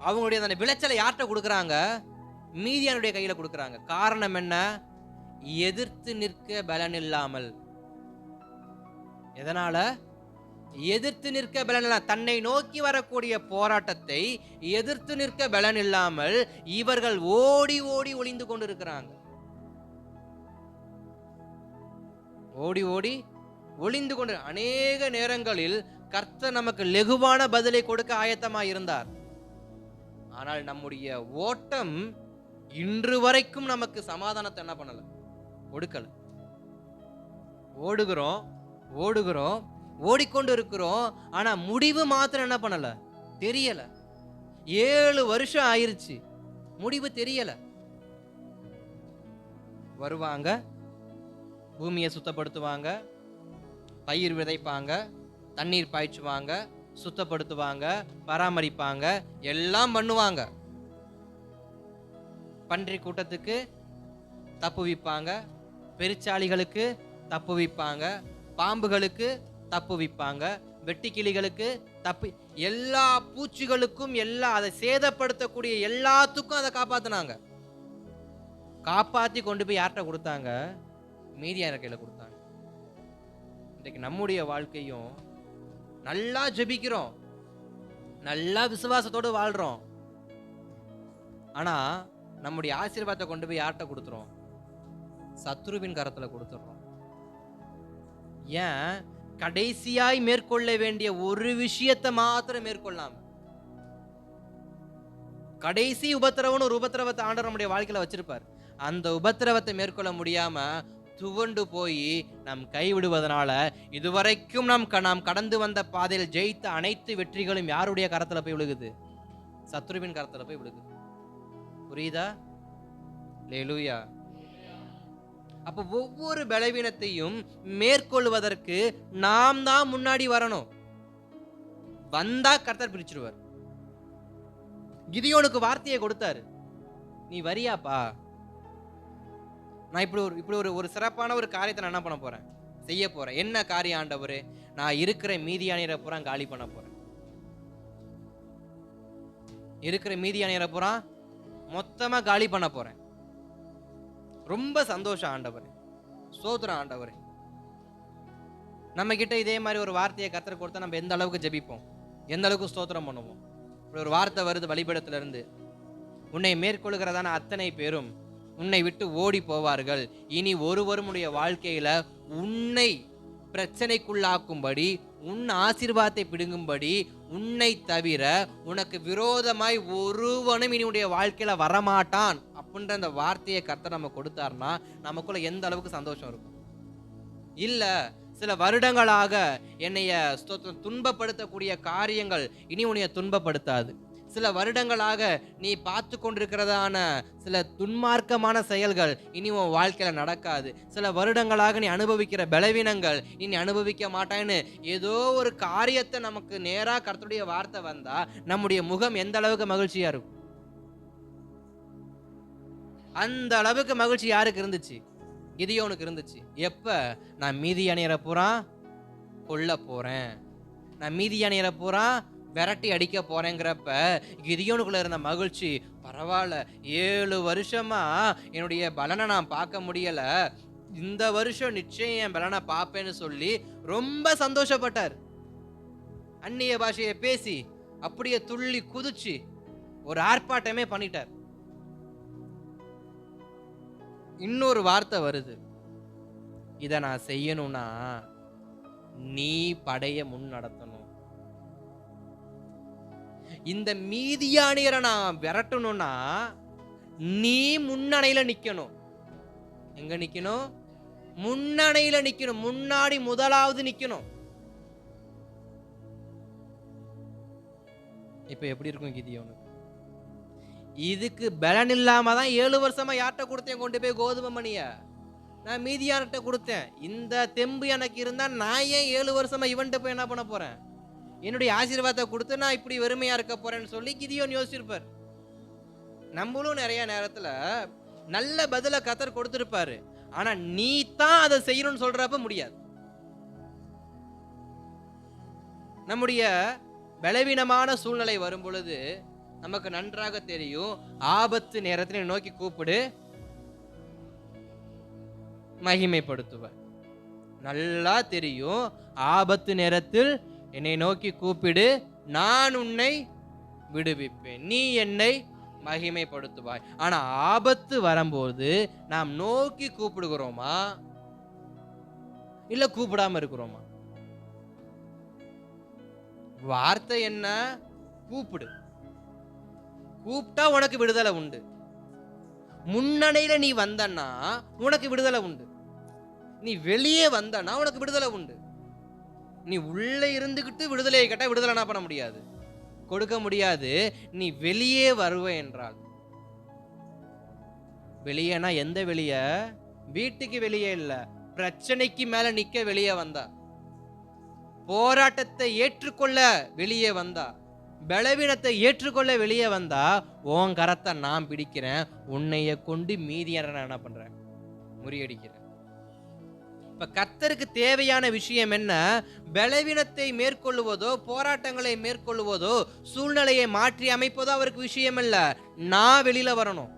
அவங்களுடைய அந்த விளைச்சலை யார்கிட்ட கொடுக்குறாங்க? மீதியானுடைய கையில கொடுக்குறாங்க. காரணம் என்ன? எதிர்த்து நிற்க பலன் இல்லாமல். எதனால? எதிர்த்து நிற்க பலன் இல்ல. தன்னை நோக்கி வரக்கூடிய போராட்டத்தை எதிர்த்து நிற்க பலன் இல்லாமல் இவர்கள் ஓடி ஓடி ஒளிந்து கொண்டு இருக்கிறாங்க. ஓடி ஓடி ஒளிந்து கொண்டு அநேக நேரங்களில் கர்த்தர் நமக்கு லெகுவான பதிலை கொடுக்க ஆயத்தமாக இருந்தார். ஆனால் நம்முடைய ஓட்டம் இன்று வரைக்கும் நமக்கு சமாதானத்தை என்ன பண்ணல, கொடுக்கல. ஓடுகிறோம், ஓடிக்கொண்டு இருக்கிறோம். ஆனா முடிவு மாத்திரம் என்ன பண்ணல, தெரியல. 7 வருஷம் ஆயிருச்சு, முடிவு தெரியல. வருவாங்க, பூமியை சுத்தப்படுத்துவாங்க, பயிர் விதைப்பாங்க, தண்ணீர் பாய்ச்சுவாங்க, சுத்தப்படுத்துவாங்க, பராமரிப்பாங்க, எல்லாம் பண்ணுவாங்க. பன்றி கூட்டத்துக்கு தப்புவிப்பாங்க, பெருச்சாளிகளுக்கு தப்புவிப்பாங்க, பாம்புகளுக்கு தப்புவிப்பாங்க, வெட்டுக்கிளிகளுக்கு எல்லா பூச்சிகளுக்கும், அதை சேதப்படுத்தக்கூடிய எல்லாத்துக்கும் அதை காப்பாத்தினாங்க. காப்பாத்தி கொண்டு போய் யார்கிட்ட கொடுத்தாங்க? மீதியான கையில கொடுத்தாங்க. இன்றைக்கு நம்முடைய வாழ்க்கையும் நல்லா ஜெபிக்கிறோம், நல்லா விசுவாசத்தோடு வாழ்றோம். ஆனா நம்முடைய ஆசீர்வாதத்தை கொண்டு போய் யார்கிட்ட கொடுத்துறோம்? சத்ருவின் கரத்துல கொடுத்துறோம். ஏன்? கடைசியாய் மேற்கொள்ள வேண்டிய ஒரு விஷயத்தை மாத்திரம் மேற்கொள்ளாம, கடைசி உபத்திரவம்னு ஒரு உபத்திரவத்தை ஆண்டவர் நம்முடைய வாழ்க்கையில வச்சிருப்பார். அந்த உபத்திரவத்தை மேற்கொள்ள முடியாம துவண்டு போய் நாம் கைவிடுவதனால இதுவரைக்கும் நாம் கடந்து வந்த பாதையில் ஜெயித்த அனைத்து வெற்றிகளும் யாருடைய கரத்துல போய் விழுகுது? சத்ருவின் கரத்துல போய் விழுகுது. புரியுதா? அல்லேலூயா. அப்ப ஒவ்வொரு பலவீனத்தையும் மேற்கொள்வதற்கு நாம் தான் முன்னாடி வரணும். வந்தா கர்த்தர் பிரிச்சிருவார். கிதியோனுக்கு வார்த்தையை கொடுத்தாரு, நீ வரியாப்பா, நான் இப்படி ஒரு சிறப்பான ஒரு காரியத்தை நான் என்ன பண்ண போறேன், செய்ய போறேன். என்ன காரியம் ஆண்டவரே? நான் இருக்கிற மீதியானியரை பூரா காலி பண்ண போறேன். இருக்கிற மீதியானியரை பூரா மொத்தமா காலி பண்ண போறேன். ரொம்ப சந்தோஷம் ஆண்டவரே, ஸ்தோத்திரம் ஆண்டவரே. நம்ம கிட்ட இதே மாதிரி ஒரு வார்த்தையை கர்த்தர் கொடுத்தா நம்ம எந்த அளவுக்கு ஜெபிப்போம், எந்த அளவுக்கு ஸ்தோத்திரம் பண்ணுவோம். இப்படி ஒரு வார்த்தை வருது பலிபீடத்துல இருந்து, உன்னை மேற்கொள்கிறதான அத்தனை பேரும் உன்னை விட்டு ஓடி போவார்கள். இனி ஒருவரும் உடைய வாழ்க்கையில உன்னை பிரச்சனைக்குள்ளாக்கும்படி, உன் ஆசீர்வாதத்தை பிடுங்கும்படி, உன்னை தவிர உனக்கு விரோதமாய் ஒருவனும் இனி உடைய வாழ்க்கையில வரமாட்டான் அப்படின்ற அந்த வார்த்தையை கர்த்தர் நம்ம கொடுத்தாருன்னா நமக்குள்ள எந்த அளவுக்கு சந்தோஷம் இருக்கும். இல்ல சில வருடங்களாக என்னைய துன்பப்படுத்தக்கூடிய காரியங்கள் இனி உன்னைய துன்பப்படுத்தாது. சில வருடங்களாக நீ பார்த்து கொண்டிருக்கிறதான சில துன்மார்க்கமான செயல்கள் இனி உன் வாழ்க்கையில நடக்காது. சில வருடங்களாக நீ அனுபவிக்கிற பலவீனங்கள் இனி அனுபவிக்க மாட்டான்னு ஏதோ ஒரு காரியத்தை நமக்கு நேரா கர்த்தருடைய வார்த்தை வந்தா நம்முடைய முகம் எந்த அளவுக்கு மகிழ்ச்சியா இருக்கும்? அந்த அளவுக்கு மகிழ்ச்சி யாருக்கு இருந்துச்சு? கிதியோனுக்கு இருந்துச்சு. எப்ப? நான் மீதியானியரை பூரா கொல்ல போறேன், நான் மீதியானியரை பூரா விரட்டி அடிக்க போறேங்கிறப்ப கிதியோனுக்குள்ள இருந்த மகிழ்ச்சி, பரவாயில்ல 7 வருஷமா என்னுடைய பலனை நான் பார்க்க முடியல, இந்த வருஷம் நிச்சயம் என் பலனை பார்ப்பேன்னு சொல்லி ரொம்ப சந்தோஷப்பட்டார். அந்நிய பாஷையை பேசி அப்படியே துள்ளி குதிச்சு ஒரு ஆர்ப்பாட்டமே பண்ணிட்டார். இன்னொரு வார்த்தை வருது, இத நான் செய்யணும்னா நீ படைய முன் நடத்தணும், இந்த மீதியானியரை நான் விரட்டணும்னா நீ முன்னணையில நிக்கணும். எங்க நிக்கணும்? முன்னணையில நிக்கணும், முன்னாடி முதலாவது நிக்கணும். இப்ப எப்படி இருக்கும் கிதியோனுக்கு? இதுக்கு பலன் இல்லாம தான் 7 வருஷமா யார்கிட்ட கொடுத்தேன்? கொண்டு போய் கோதுமை மணிய நான் மீதியான்கிட்ட கொடுத்தேன். இந்த தெம்பு எனக்கு இருந்தா நான் ஏன் 7 வருஷமா இவன்கிட்ட போய் என்ன பண்ண போறேன்? என்னுடைய ஆசீர்வாதத்தை கொடுத்து நான் இப்படி வெறுமையா இருக்க போறேன்னு சொல்லி கிதியோன் யோசிச்சிருப்பார். நம்மளும் நிறைய நேரத்துல நல்ல பதில கர்த்தர் கொடுத்திருப்பாரு, ஆனா நீ தான் அதை செய்யணும்னு சொல்றப்ப முடியாது. நம்முடைய பலவீனமான சூழ்நிலை வரும் பொழுது நமக்கு நன்றாக தெரியும், ஆபத்து நேரத்தில் நோக்கி கூப்பிடு, மகிமைப்படுத்துவார். நல்லா தெரியும், ஆபத்து நேரத்தில் என்னை நோக்கி கூப்பிடு, நான் உன்னை விடுவிப்பேன், நீ என்னை மகிமைப்படுத்துவாய். ஆனா ஆபத்து வரும்போது நாம் நோக்கி கூப்பிடுகிறோமா இல்ல கூப்பிடாம இருக்கிறோமா? வார்த்தை என்ன? கூப்பிடு. கூப்பிட்டா உனக்கு விடுதலை உண்டு. முன்னணியில நீ வந்தன்னா உனக்கு விடுதலை உண்டு. நீ வெளியே வந்தனா உனக்கு விடுதலை உண்டு. நீ உள்ள இருந்துகிட்டு விடுதலையை கேட்டா விடுதலை என்ன பண்ண முடியாது, கொடுக்க முடியாது. நீ வெளியே வருவ என்றால், வெளியேனா எந்த வெளியே? வீட்டுக்கு வெளியே இல்ல, பிரச்சனைக்கு மேல நிக்க வெளியே வந்தா, போராட்டத்தை ஏற்றுக்கொள்ள வெளியே வந்தா, பலவீனத்தை ஏற்றுக்கொள்ள வெளியே வந்தா, உன் கரத்தை நான் பிடிக்கிறேன், உன்னைய கொண்டு மீதியான என்ன பண்றேன்? முறியடிக்கிறேன். இப்ப கர்த்தருக்கு தேவையான விஷயம் என்ன? பலவீனத்தை மேற்கொள்வதோ, போராட்டங்களை மேற்கொள்வதோ, சூழ்நிலையை மாற்றி அமைப்பதோ அவருக்கு விஷயம் இல்ல. நான் வெளியில வரணும்.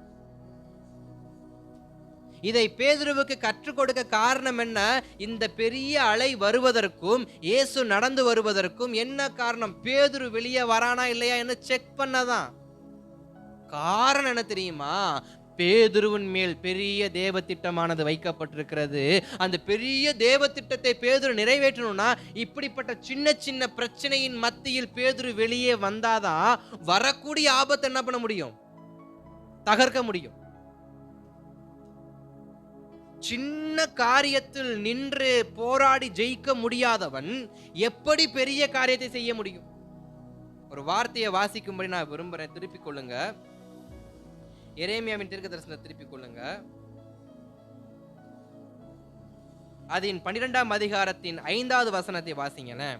இதை பேதுருவுக்கு கற்றுக் கொடுக்க காரணம் என்ன? இந்த பெரிய அலை வருவதற்கும் இயேசு நடந்து வருவதற்கும் என்ன காரணம்? பேதுரு வெளியே வரானா இல்லையா என்ன செக் பண்ணதான். காரணம் என்ன தெரியுமா? பேதுருவின் மேல் பெரிய தேவ திட்டமானது வைக்கப்பட்டிருக்கிறது. அந்த பெரிய தேவ திட்டத்தை பேதுரு நிறைவேற்றணும்னா இப்படிப்பட்ட சின்ன சின்ன பிரச்சனையின் மத்தியில் பேதுரு வெளியே வந்தாதான் வரக்கூடிய ஆபத்தை என்ன பண்ண முடியும்? தகர்க்க முடியும். சின்ன காரியத்தில் நின்று போராடி ஜெயிக்க முடியாதவன் எப்படி பெரிய காரியத்தை செய்ய முடியும்? ஒரு வார்த்தையை வாசிக்கும்படி நான் விரும்புறேன். திருப்பிக் கொள்ளுங்க, எரேமியாவின் தீர்க்கதரிசனத்தை திருப்பிக் கொள்ளுங்க. அதன் 12ஆம் அதிகாரத்தின் 5வது வசனத்தை வாசிங்களேன்.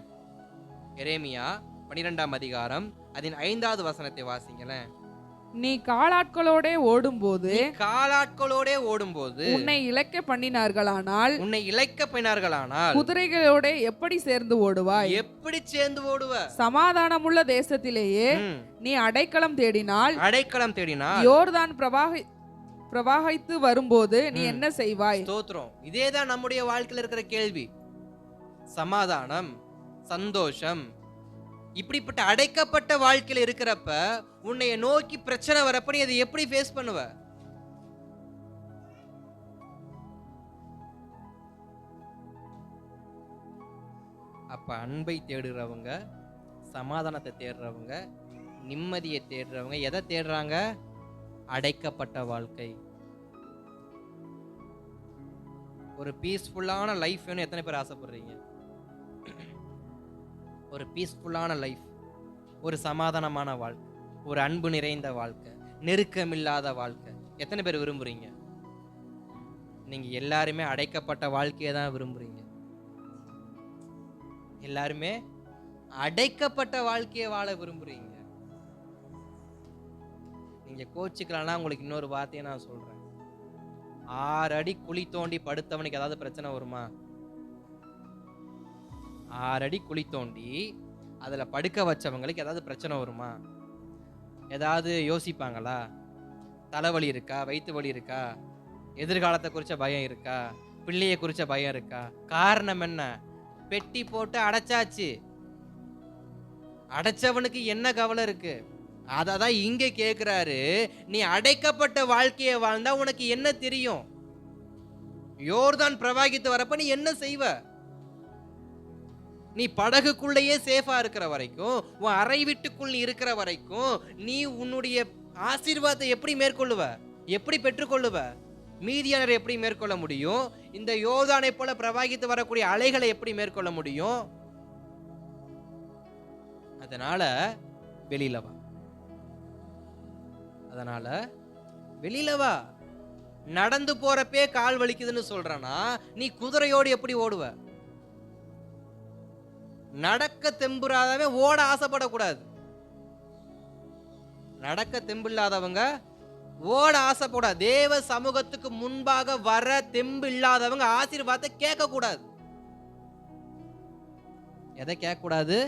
எரேமியா 12ஆம் அதிகாரம் அதன் 5வது வசனத்தை வாசிங்களேன். நீ காலாட்களோடே ஓடும்போது உன்னை இளைக்க பண்ணினார்களானால் குதிரைகளோட எப்படி சேர்ந்து ஓடுவாய்? எப்படி சேர்ந்து ஓடுவ? சமாதானமுள்ள தேசத்திலேயே நீ அடைக்கலம் தேடினால் யோர்தான் பிரவாகித்து வரும்போது நீ என்ன செய்வாய்? ஸ்தோத்திரம். இதேதான் நம்முடைய வாழ்க்கையில் இருக்கிற கேள்வி. சமாதானம், சந்தோஷம், இப்படிப்பட்ட அடைக்கப்பட்ட வாழ்க்கையில் இருக்கிறப்ப உன்னைய நோக்கி பிரச்சனை வரப்ப நீ அதை எப்படி ஃபேஸ் பண்ணுவ? அப்ப அன்பை தேடுறவங்க, சமாதானத்தை தேடுறவங்க, நிம்மதியை தேடுறவங்க எதை தேடுறாங்க? அடைக்கப்பட்ட வாழ்க்கை. ஒரு பீஸ்ஃபுல்லான லைஃப் வேணும். எத்தனை பேர் ஆசைப்படுறீங்க? ஒரு பீஸ்ஃபுல்லான லைஃப், ஒரு சமாதானமான வாழ்க்கை, ஒரு அன்பு நிறைந்த வாழ்க்கை, நெருக்கமில்லாத வாழ்க்கை எத்தனை பேர் விரும்புறீங்க? நீங்க எல்லாருமே அடைக்கப்பட்ட வாழ்க்கையை தான் விரும்புறீங்க. எல்லாருமே அடைக்கப்பட்ட வாழ்க்கையை வாழ விரும்புறீங்க. நீங்க கோச்சிக்கலாம்னா உங்களுக்கு இன்னொரு வார்த்தையை நான் சொல்றேன். 6 அடி குழி தோண்டி படுத்தவனுக்கு ஏதாவது பிரச்சனை வருமா? 6 அடி குழி தோண்டி அதுல படுக்க வச்சவங்களுக்கு ஏதாவது பிரச்சனை வருமா? ஏதாவது யோசிப்பாங்களா? தலைவலி இருக்கா? வயிற்று வலி இருக்கா? எதிர்காலத்தை குறிச்ச பயம் இருக்கா? பிள்ளைய குறிச்ச பயம் இருக்கா? காரணம் என்ன? பெட்டி போட்டு அடைச்சாச்சு. அடைச்சவனுக்கு என்ன கவலை இருக்கு? அததான் இங்க கேக்குறாரு. நீ அடைக்கப்பட்ட வாழ்க்கையை வாழ்ந்தா உனக்கு என்ன தெரியும்? யோர்தான் பிரவாகித்து வரப்ப நீ என்ன செய்வ? நீ படகுக்குள்ளேயே சேஃபா இருக்கிற வரைக்கும், உன் அறை வீட்டுக்குள் நீ இருக்கிற வரைக்கும் நீ உன்னுடைய ஆசீர்வாதத்தை எப்படி மேற்கொள்ளுவ? எப்படி பெற்றுக்கொள்ளுவ? மீதியானரை எப்படி மேற்கொள்ள முடியும்? இந்த யோர்தானை போல பிரவாகித்து வரக்கூடிய அலைகளை எப்படி மேற்கொள்ள முடியும்? அதனால வெளியில வா. அதனால வெளியில வா. நடந்து போறப்பே கால் வலிக்குதுன்னு சொல்றனா நீ குதிரையோடு எப்படி ஓடுவ? நடக்க தெம்புறாதவன் ஓட ஆசைப்படக்கூடாது. நடக்க தெம்பில்லாதவங்க ஓட ஆசைப்படாது. தேவ சமூகத்துக்கு முன்பாக வர தெம்பு இல்லாதவங்க ஆசீர்வாதத்தை கேட்க கூடாது. எதை கேட்க கூடாது?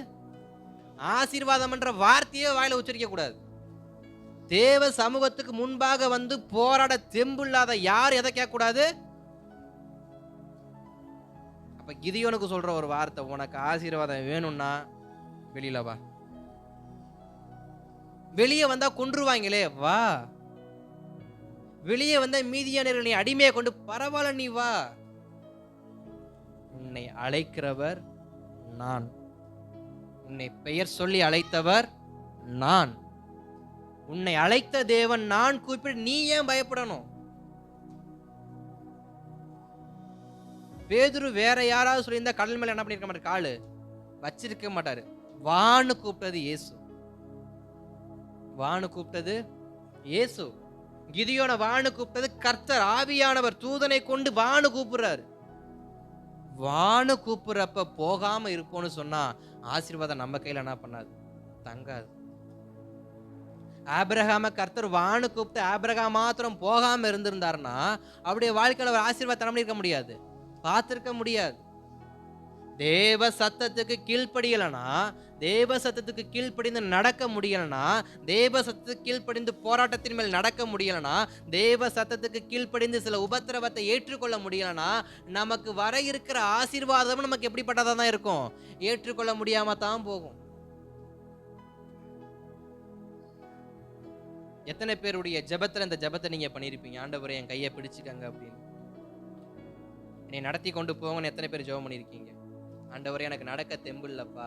ஆசீர்வாதம் என்ற வார்த்தையே வாயில உச்சரிக்க கூடாது. தேவ சமூகத்துக்கு முன்பாக வந்து போராட தெம்பு இல்லாத யார் எதை கேட்க கூடாது? அப்ப கிதியோனுக்கு சொல்ற ஒரு வார்த்தை, உனக்கு ஆசீர்வாதம் வேணும்னா வெளியில வா. வெளியே வந்தா கொன்றுவாங்களே, வா. வெளியே வந்த மீதியானவர்கள் நீ அடிமையை கொண்டு பரவாயில்ல, நீ வா. உன்னை அழைக்கிறவர் நான். உன்னை பெயர் சொல்லி அழைத்தவர் நான். உன்னை அழைத்த தேவன் நான். கூப்பிட்டு நீ ஏன் பயப்படணும்? பேதுரு வேற யாராவது சொல்லியிருந்தா கடல் மேல என்ன பண்ணிருக்க மாட்டாரு? காலு வச்சிருக்க மாட்டாரு. வான்னு கூப்பிட்டது இயேசு. வான்னு கூப்பிட்டது இயேசு. கிதியோன வான்னு கூப்பிட்டது கர்த்தர். ஆவியானவர் தூதனை கொண்டு வான்னு கூப்பிடுறாரு. வான்னு கூப்பிடுறப்ப போகாம இருப்போம்னு சொன்னா ஆசீர்வாதம் நம்ம கையில என்ன பண்ணாது? தங்காது. ஆபிரகாம கர்த்தர் வான்னு கூப்பிட்டு ஆபிரகாம் மாத்திரம் போகாம இருந்திருந்தாருன்னா அவருடைய வாழ்க்கையில ஒரு ஆசீர்வாதம் பண்ணிருக்க முடியாது, பார்த்திருக்க முடியாது. தேவ சத்தத்துக்கு கீழ்ப்படியலனா, தேவ சத்தத்துக்கு கீழ்ப்படிந்து நடக்க முடியலனா, தேவ சத்தத்துக்கு கீழ்ப்படிந்து போராட்டத்தின் மேல் நடக்க முடியலனா, தேவ சத்தத்துக்கு கீழ்ப்படிந்து சில உபத்திரவத்தை ஏற்றுக்கொள்ள முடியலனா, நமக்கு வர இருக்கிற ஆசீர்வாதம் நமக்கு எப்படிப்பட்டதா தான் இருக்கும்? ஏற்றுக்கொள்ள முடியாம தான் போகும். எத்தனை பேருடைய ஜெபத்துல இந்த ஜெபத்தை நீங்க பண்ணிருப்பீங்க? ஆண்டவரே என் கையை பிடிச்சுக்கங்க அப்படின்னு. என்னை நடத்தி கொண்டு போங்கன்னு எத்தனை பேர் ஜெபம் பண்ணிருக்கீங்க? ஆண்டவரே எனக்கு நடக்க தெம்பு இல்லப்பா,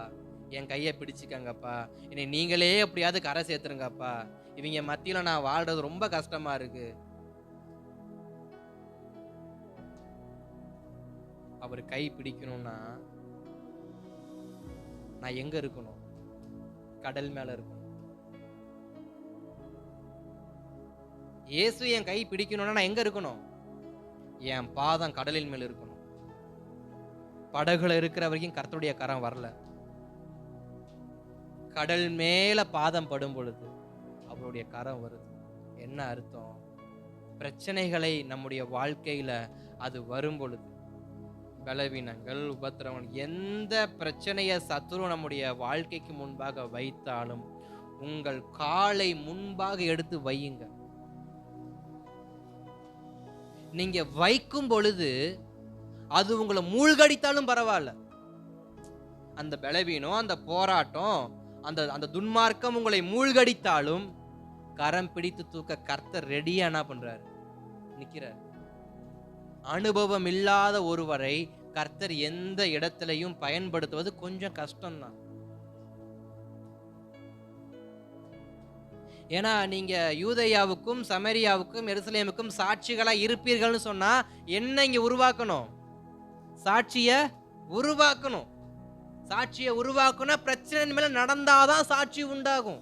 என் கையை பிடிச்சுக்கங்கப்பா, என்னை நீங்களே எப்படியாவது கரை சேர்த்துருங்கப்பா, இவங்க மத்தியில நான் வாழ்றது ரொம்ப கஷ்டமா இருக்கு. அவர் கை பிடிக்கணும்னா நான் எங்க இருக்கணும்? கடல் மேல இருக்கணும். இயேசு என் கை பிடிக்கணும்னா நான் எங்க இருக்கணும்? என் பாதம் கடலின் மேல் இருக்கணும். படகுல இருக்கிற வரைக்கும் கர்த்தருடைய கரம் வரல. கடல் மேல பாதம் படும் பொழுது அவருடைய கரம் வருது. என்ன அர்த்தம்? பிரச்சனைகளை நம்முடைய வாழ்க்கையில அது வரும் பொழுது, பலவீனங்கள், உபத்திரவம், எந்த பிரச்சனையை சத்துரு நம்முடைய வாழ்க்கைக்கு முன்பாக வைத்தாலும் உங்கள் காலை முன்பாக எடுத்து வையுங்க. நீங்க வைக்கும் பொழுது அது உங்களை மூழ்கடித்தாலும் பரவாயில்ல. அந்த பலவீனம், அந்த போராட்டம், அந்த துன்மார்க்கம் உங்களை மூழ்கடித்தாலும் கரம் பிடித்து தூக்க கர்த்தர் ரெடியா என்ன பண்றாரு? நிக்கிறார். அனுபவம் இல்லாத ஒருவரை கர்த்தர் எந்த இடத்திலையும் பயன்படுத்துவது கொஞ்சம் கஷ்டம்தான். ஏன்னா நீங்க யூதேயாவுக்கும் சமரியாவுக்கும் எருசலேமுக்கும் சாட்சிகளா இருப்பீர்கள்னு சொன்னா என்ன இங்க உருவாக்கணும்? சாட்சிய உருவாக்கணும். சாட்சியை உருவாக்கணும். பிரச்சனை மேல நடந்தாதான் சாட்சி உண்டாகும்.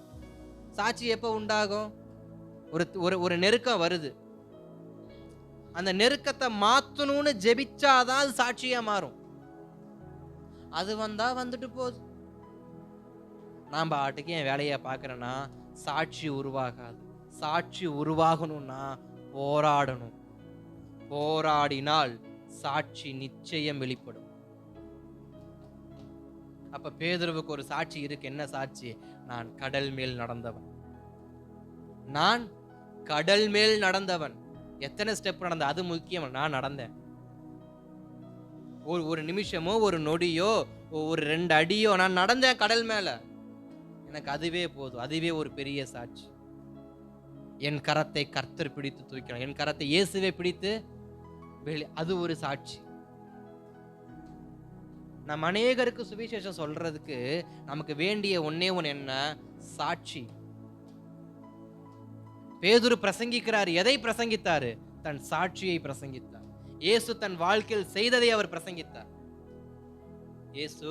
சாட்சி எப்ப உண்டாகும்? ஒரு நெருக்கம் வருது, அந்த நெருக்கத்தை மாத்தணும்னு ஜெபிச்சாதான் அது சாட்சியா மாறும். அது வந்தா வந்துட்டு போகுது. நான் பாட்டுக்கு என் வேலையை பார்க்கறேன்னா சாட்சி உருவாகாது. சாட்சி உருவாகணும்னா போராடணும். போராடினால் சாட்சி நிச்சயம் வெளிப்படும். அப்ப பேதுருவுக்கு ஒரு சாட்சி இருக்கு. என்ன சாட்சி? நான் கடல் மேல் நடந்தவன். நான் கடல் மேல் நடந்தவன். எத்தனை ஸ்டெப் நடந்த அது முக்கியம். நான் நடந்தேன். ஒரு நிமிஷமோ ஒரு நொடியோ ஒரு 2 அடியோ நான் நடந்தேன் கடல் மேல. எனக்கு அதுவே போதும். அதுவே ஒரு பெரிய சாட்சி. என் கரத்தை கர்த்தர் பிடித்து தூக்கினார். என் கரத்தை இயேசுவே பிடித்து அது ஒரு சாட்சி. நம்ம அநேகருக்கு சுவிசேஷம் சொல்றதுக்கு நமக்கு வேண்டிய ஒன்னே ஒன்று என்ன? சாட்சி. பேதுரு பிரசங்கிக்கிறார். எதை பிரசங்கித்தாரு? தன் சாட்சியை பிரசங்கித்தார். இயேசு தன் வாழ்க்கையில் செய்ததை அவர் பிரசங்கித்தார். இயேசு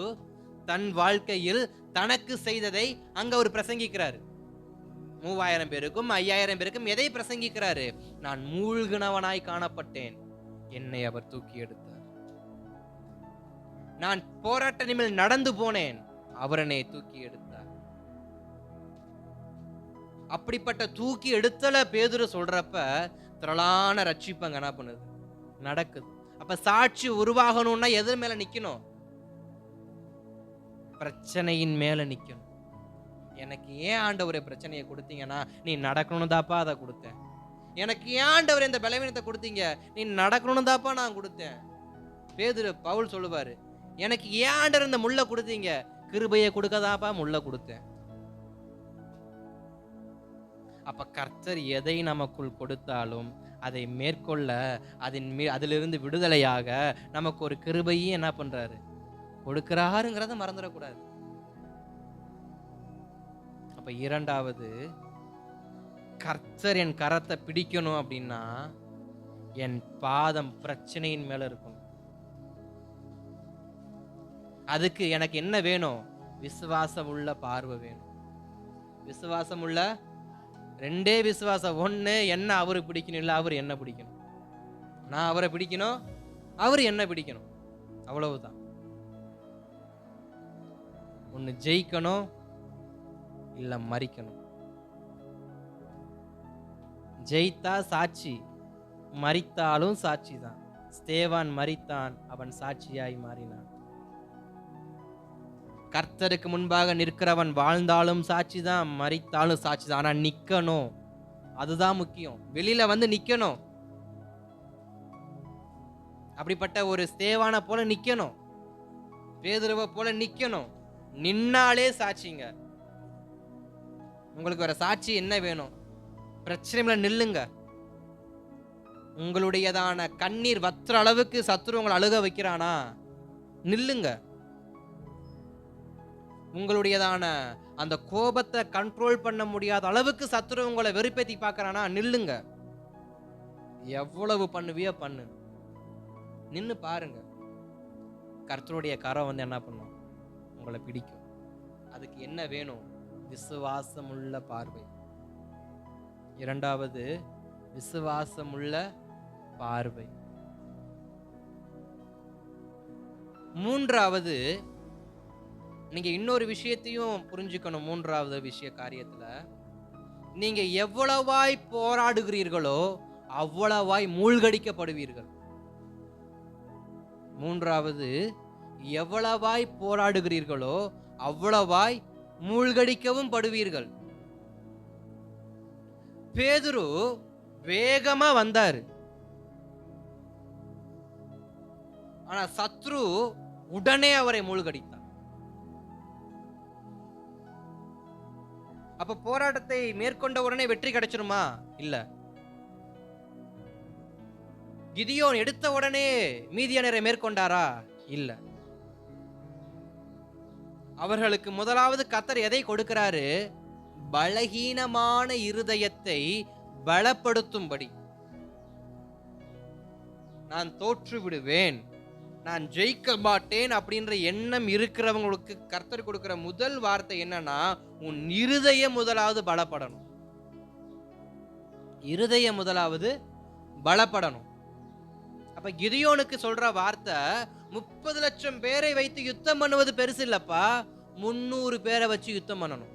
தன் வாழ்க்கையில் தனக்கு செய்ததை அங்க அவர் பிரசங்கிக்கிறாரு. 3000 பேருக்கும் 5000 பேருக்கும் எதை பிரசங்கிக்கிறாரு? நான் மூழ்கினவனாய் காணப்பட்டேன், என்னை அவர் தூக்கி எடுத்தார். நான் போராட்ட நிமில் நடந்து போனேன், அவர் என்னை தூக்கி எடுத்தார். அப்படிப்பட்ட தூக்கி எடுத்தல பேதுரு சொல்றப்ப திரளான ரட்சிப்பங்க என்ன பண்ணுது? நடக்குது. அப்ப சாட்சி உருவாகணும்னா எது மேல நிக்கணும்? பிரச்சனையின் மேல நிக்கணும். எனக்கு ஏன் ஆண்டவரே பிரச்சனையை கொடுத்தீங்கன்னா நீ நடக்கணும் தாப்பா அதை கொடுத்தேன். எனக்கு ஏன் ஆண்டவரே இந்த பலவீனத்தை கொடுத்தீங்க? நீ நடக்கணும் தாப்பா நான் கொடுத்தேன். பேதுரு பவுல் சொல்லுவாரு, எனக்கு ஏன் ஆண்டவர் இந்த முள்ள கொடுத்தீங்க? கிருபையை கொடுக்கதாப்பா முள்ள கொடுத்தேன். அப்ப கர்த்தர் எதை நமக்குள் கொடுத்தாலும் அதை மேற்கொள்ள அதிலிருந்து விடுதலையாக நமக்கு ஒரு கிருபையும் என்ன பண்றாரு? கொடுக்கிறாருங்கிறத மறந்துடக்கூடாது. அப்ப இரண்டாவது, கர்த்தர் என் கரத்தை பிடிக்கணும் அப்படின்னா என் பாதம் பிரச்சனையின் மேல இருக்கணும். அதுக்கு எனக்கு என்ன வேணும்? விசுவாசம் உள்ள பார்வை வேணும். விசுவாசம் உள்ள ரெண்டே விசுவாசம். ஒண்ணு, என்ன அவரு பிடிக்கணும், இல்ல அவர் என்ன பிடிக்கணும். நான் அவரை பிடிக்கணும், அவர் என்ன பிடிக்கணும். அவ்வளவுதான். ஒண்ணு ஜெயிக்கணும், இல்ல மரிக்கணும். ஜெயித்தா சாட்சி, மரித்தாலும் சாட்சி தான். ஸ்தேவான் மரித்தான், அவன் சாட்சியாய் மாறினான். கர்த்தருக்கு முன்பாக நிற்கிறவன் வாழ்ந்தாலும் சாட்சி தான், மரித்தாலும் சாட்சி தான். ஆனா நிக்கணும், அதுதான் முக்கியம். வெளியில வந்து நிக்கணும். அப்படிப்பட்ட ஒரு ஸ்தேவானை போல நிக்கணும், பேதுருவை போல நிக்கணும். நின்னாலே சாட்சிங்க. உங்களுக்கு வர சாட்சி என்ன வேணும்? பிரச்சனைகளை நில்லுங்க. உங்களுடையதான கண்ணீர் வத்துற அளவுக்கு சத்துரு உங்களை அழுக வைக்கிறானா? நில்லுங்க. உங்களுடையதான அந்த கோபத்தை கண்ட்ரோல் பண்ண முடியாத அளவுக்கு சத்துரு உங்களை வெறுப்பேத்தி பார்க்கறானா? நில்லுங்க. எவ்வளவு பண்ணுவியோ பண்ணு, நின்னு பாருங்க. கர்த்தருடைய கரம் வந்து என்ன பண்ணும்? உங்களை பிடிக்கும். அதுக்கு என்ன வேணும்? விசுவாசமுள்ள பார்வை. இரண்டாவது, விசுவாசமுள்ள பார்வை. மூன்றாவது, நீங்க இன்னொரு விஷயத்தையும் புரிஞ்சுக்கணும். மூன்றாவது விஷய காரியத்துல, நீங்க எவ்வளவாய் போராடுகிறீர்களோ அவ்வளவாய் மூழ்கடிக்கப்படுவீர்கள். மூன்றாவது, எவ்வளவாய் போராடுகிறீர்களோ அவ்வளவாய் மூழ்கடிக்கவும் படுவீர்கள். பேதுரு வேகமா வந்தாரு, ஆனா சத்ரு உடனே அவரை மூழ்கடித்தார். அப்ப போராட்டத்தை மேற்கொண்ட உடனே வெற்றி கிடைச்சிருமா? இல்ல. கிதியோன் எடுத்த உடனே மீதியானரை மேற்கொண்டாரா? இல்ல. அவர்களுக்கு முதலாவது கர்த்தர் எதை கொடுக்கிறாரு? பலகீனமான இருதயத்தை பலப்படுத்தும்படி. நான் தோற்று விடுவேன், நான் ஜெயிக்க மாட்டேன் அப்படின்ற எண்ணம் இருக்கிறவங்களுக்கு கர்த்தர் கொடுக்கிற முதல் வார்த்தை என்னன்னா, உன் இருதயம் முதலாவது பலப்படணும். இருதயம் முதலாவது பலப்படணும். அப்ப கிதியோனுக்கு சொல்ற வார்த்தை, 30 லட்சம் பேரை வைத்து யுத்தம் பண்ணுவது பெருசு இல்லப்பா, 300 பேரை வச்சு யுத்தம் பண்ணணும்.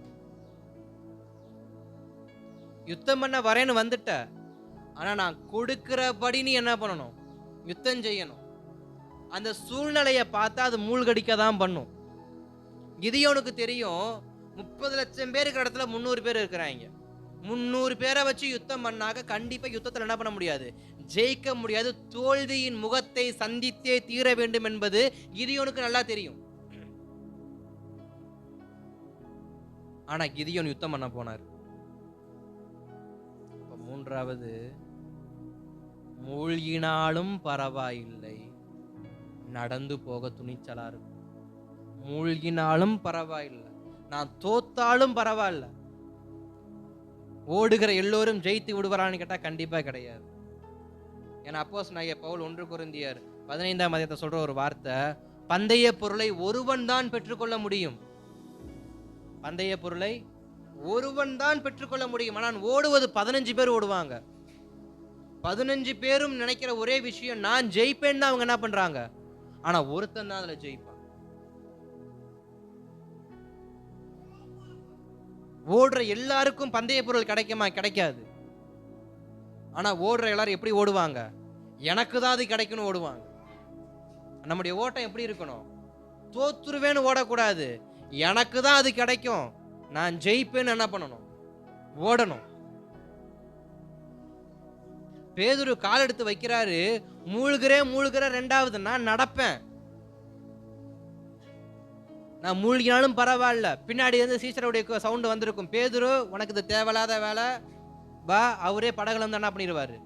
யுத்தம் பண்ண வரேன்னு வந்துட்ட, ஆனா நான் கொடுக்கிறபடி நீ என்ன பண்ணணும்? யுத்தம் செய்யணும். அந்த சூழ்நிலையை பார்த்தா அது மூழ்கடிக்க தான் பண்ணும். கிதியோனுக்கு தெரியும், 30 லட்சம் பேர் இருக்கிற இடத்துல 300 பேர் இருக்கிறாங்க. 300 பேரை வச்சு யுத்தம் பண்ணாக்க கண்டிப்பா யுத்தத்தில் என்ன பண்ண முடியாது? ஜெயிக்க முடியாது. தோல்வியின் முகத்தை சந்தித்தே தீர வேண்டும் என்பது கிதியோனுக்கு நல்லா தெரியும். ஆனா கிதியோன் யுத்தம் பண்ண போனார். மூன்றாவது, மூழ்கினாலும் பரவாயில்லை, நடந்து போக துணிச்சலா இருக்கும். மூழ்கினாலும் பரவாயில்லை, நான் தோத்தாலும் பரவாயில்ல. ஓடுகிற எல்லோரும் ஜெயித்து விடுவாரான்னு கேட்டா கண்டிப்பா கிடையாது. ஏன்னா அப்போஸ்தலனாகிய பவுல் 1 கொரிந்தியர் 15ஆம் அதிகாரத்தை சொல்ற ஒரு வார்த்தை, பந்தய பொருளை ஒருவன் தான் பெற்றுக்கொள்ள முடியும். பந்தய பொருளை ஒருவன் தான் பெற்றுக்கொள்ள முடியும். ஆனால் ஓடுவது 15 பேர் ஓடுவாங்க. 15 பேரும் நினைக்கிற ஒரே விஷயம், நான் ஜெயிப்பேன்னு தான் அவங்க என்ன பண்றாங்க. ஆனா ஒருத்தன் தான் அதுல ஜெயிப்பான். ஓடுற எல்லாருக்கும் பந்தய பொருள் கிடைக்குமா? கிடைக்காது. ஆனா ஓடுற எல்லாரும் எப்படி ஓடுவாங்க? எனக்கு தான் அது கிடைக்கணும் ஓடுவாங்க. நம்முடைய ஓட்டம் எப்படி இருக்கணும்? தோத்துருவேன்னு ஓடக்கூடாது, எனக்கு தான் அது கிடைக்கும், நான் ஜெயிப்பேன்னு என்ன பண்ணணும்? ஓடணும். பேதுரு கால் எடுத்து வைக்கிறாரு, மூழ்கிற ரெண்டாவது, நான் நடப்பேன், நான் மூழ்கினாலும் பரவாயில்ல. பின்னாடி இருந்து சீசருடைய சவுண்ட் வந்திருக்கும், பேதுரு உனக்கு இது தேவையில்லாத வேலை, வா. அவரே படகுல வந்து என்ன பண்ணிடுவாரு?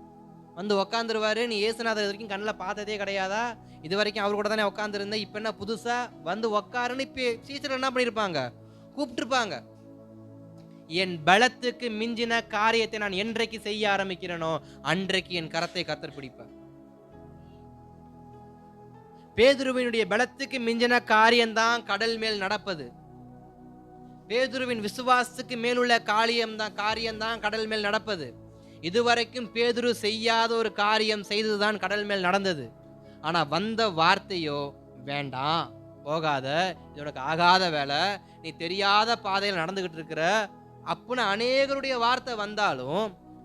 வந்து உக்காந்துருவாரு. நீ இயேசுநாதர் இது வரைக்கும் கண்ணில் பார்த்ததே கிடையாதா? இது வரைக்கும் அவர் கூட தானே உட்காந்துருந்தேன், இப்போ என்ன புதுசா வந்து உக்காருன்னு இப்போ சீசர் என்ன பண்ணியிருப்பாங்க? கூப்பிட்டுருப்பாங்க. என் பலத்துக்கு மிஞ்சின காரியத்தை நான் என்றைக்கு செய்ய ஆரம்பிக்கிறேனோ அன்றைக்கு என் கரத்தை கர்த்தர் பிடிப்பார். பேதுருவினுடைய பலத்துக்கு மிஞ்சின காரியம்தான் கடல் மேல் நடப்பது. பேதுருவின் விசுவாசத்துக்கு மேலுள்ள காரியம்தான் கடல் மேல் நடப்பது. இதுவரைக்கும் பேதுரு செய்யாத ஒரு காரியம் செய்ததுதான் கடல் மேல் நடந்தது. ஆனா வந்த வார்த்தையோ, வேண்டாம், போகாத, இது உனக்கு ஆகாத வேலை, நீ தெரியாத பாதையில் நடந்துகிட்டு இருக்கிற அப்படின்னு அநேகருடைய வார்த்தை வந்தாலும்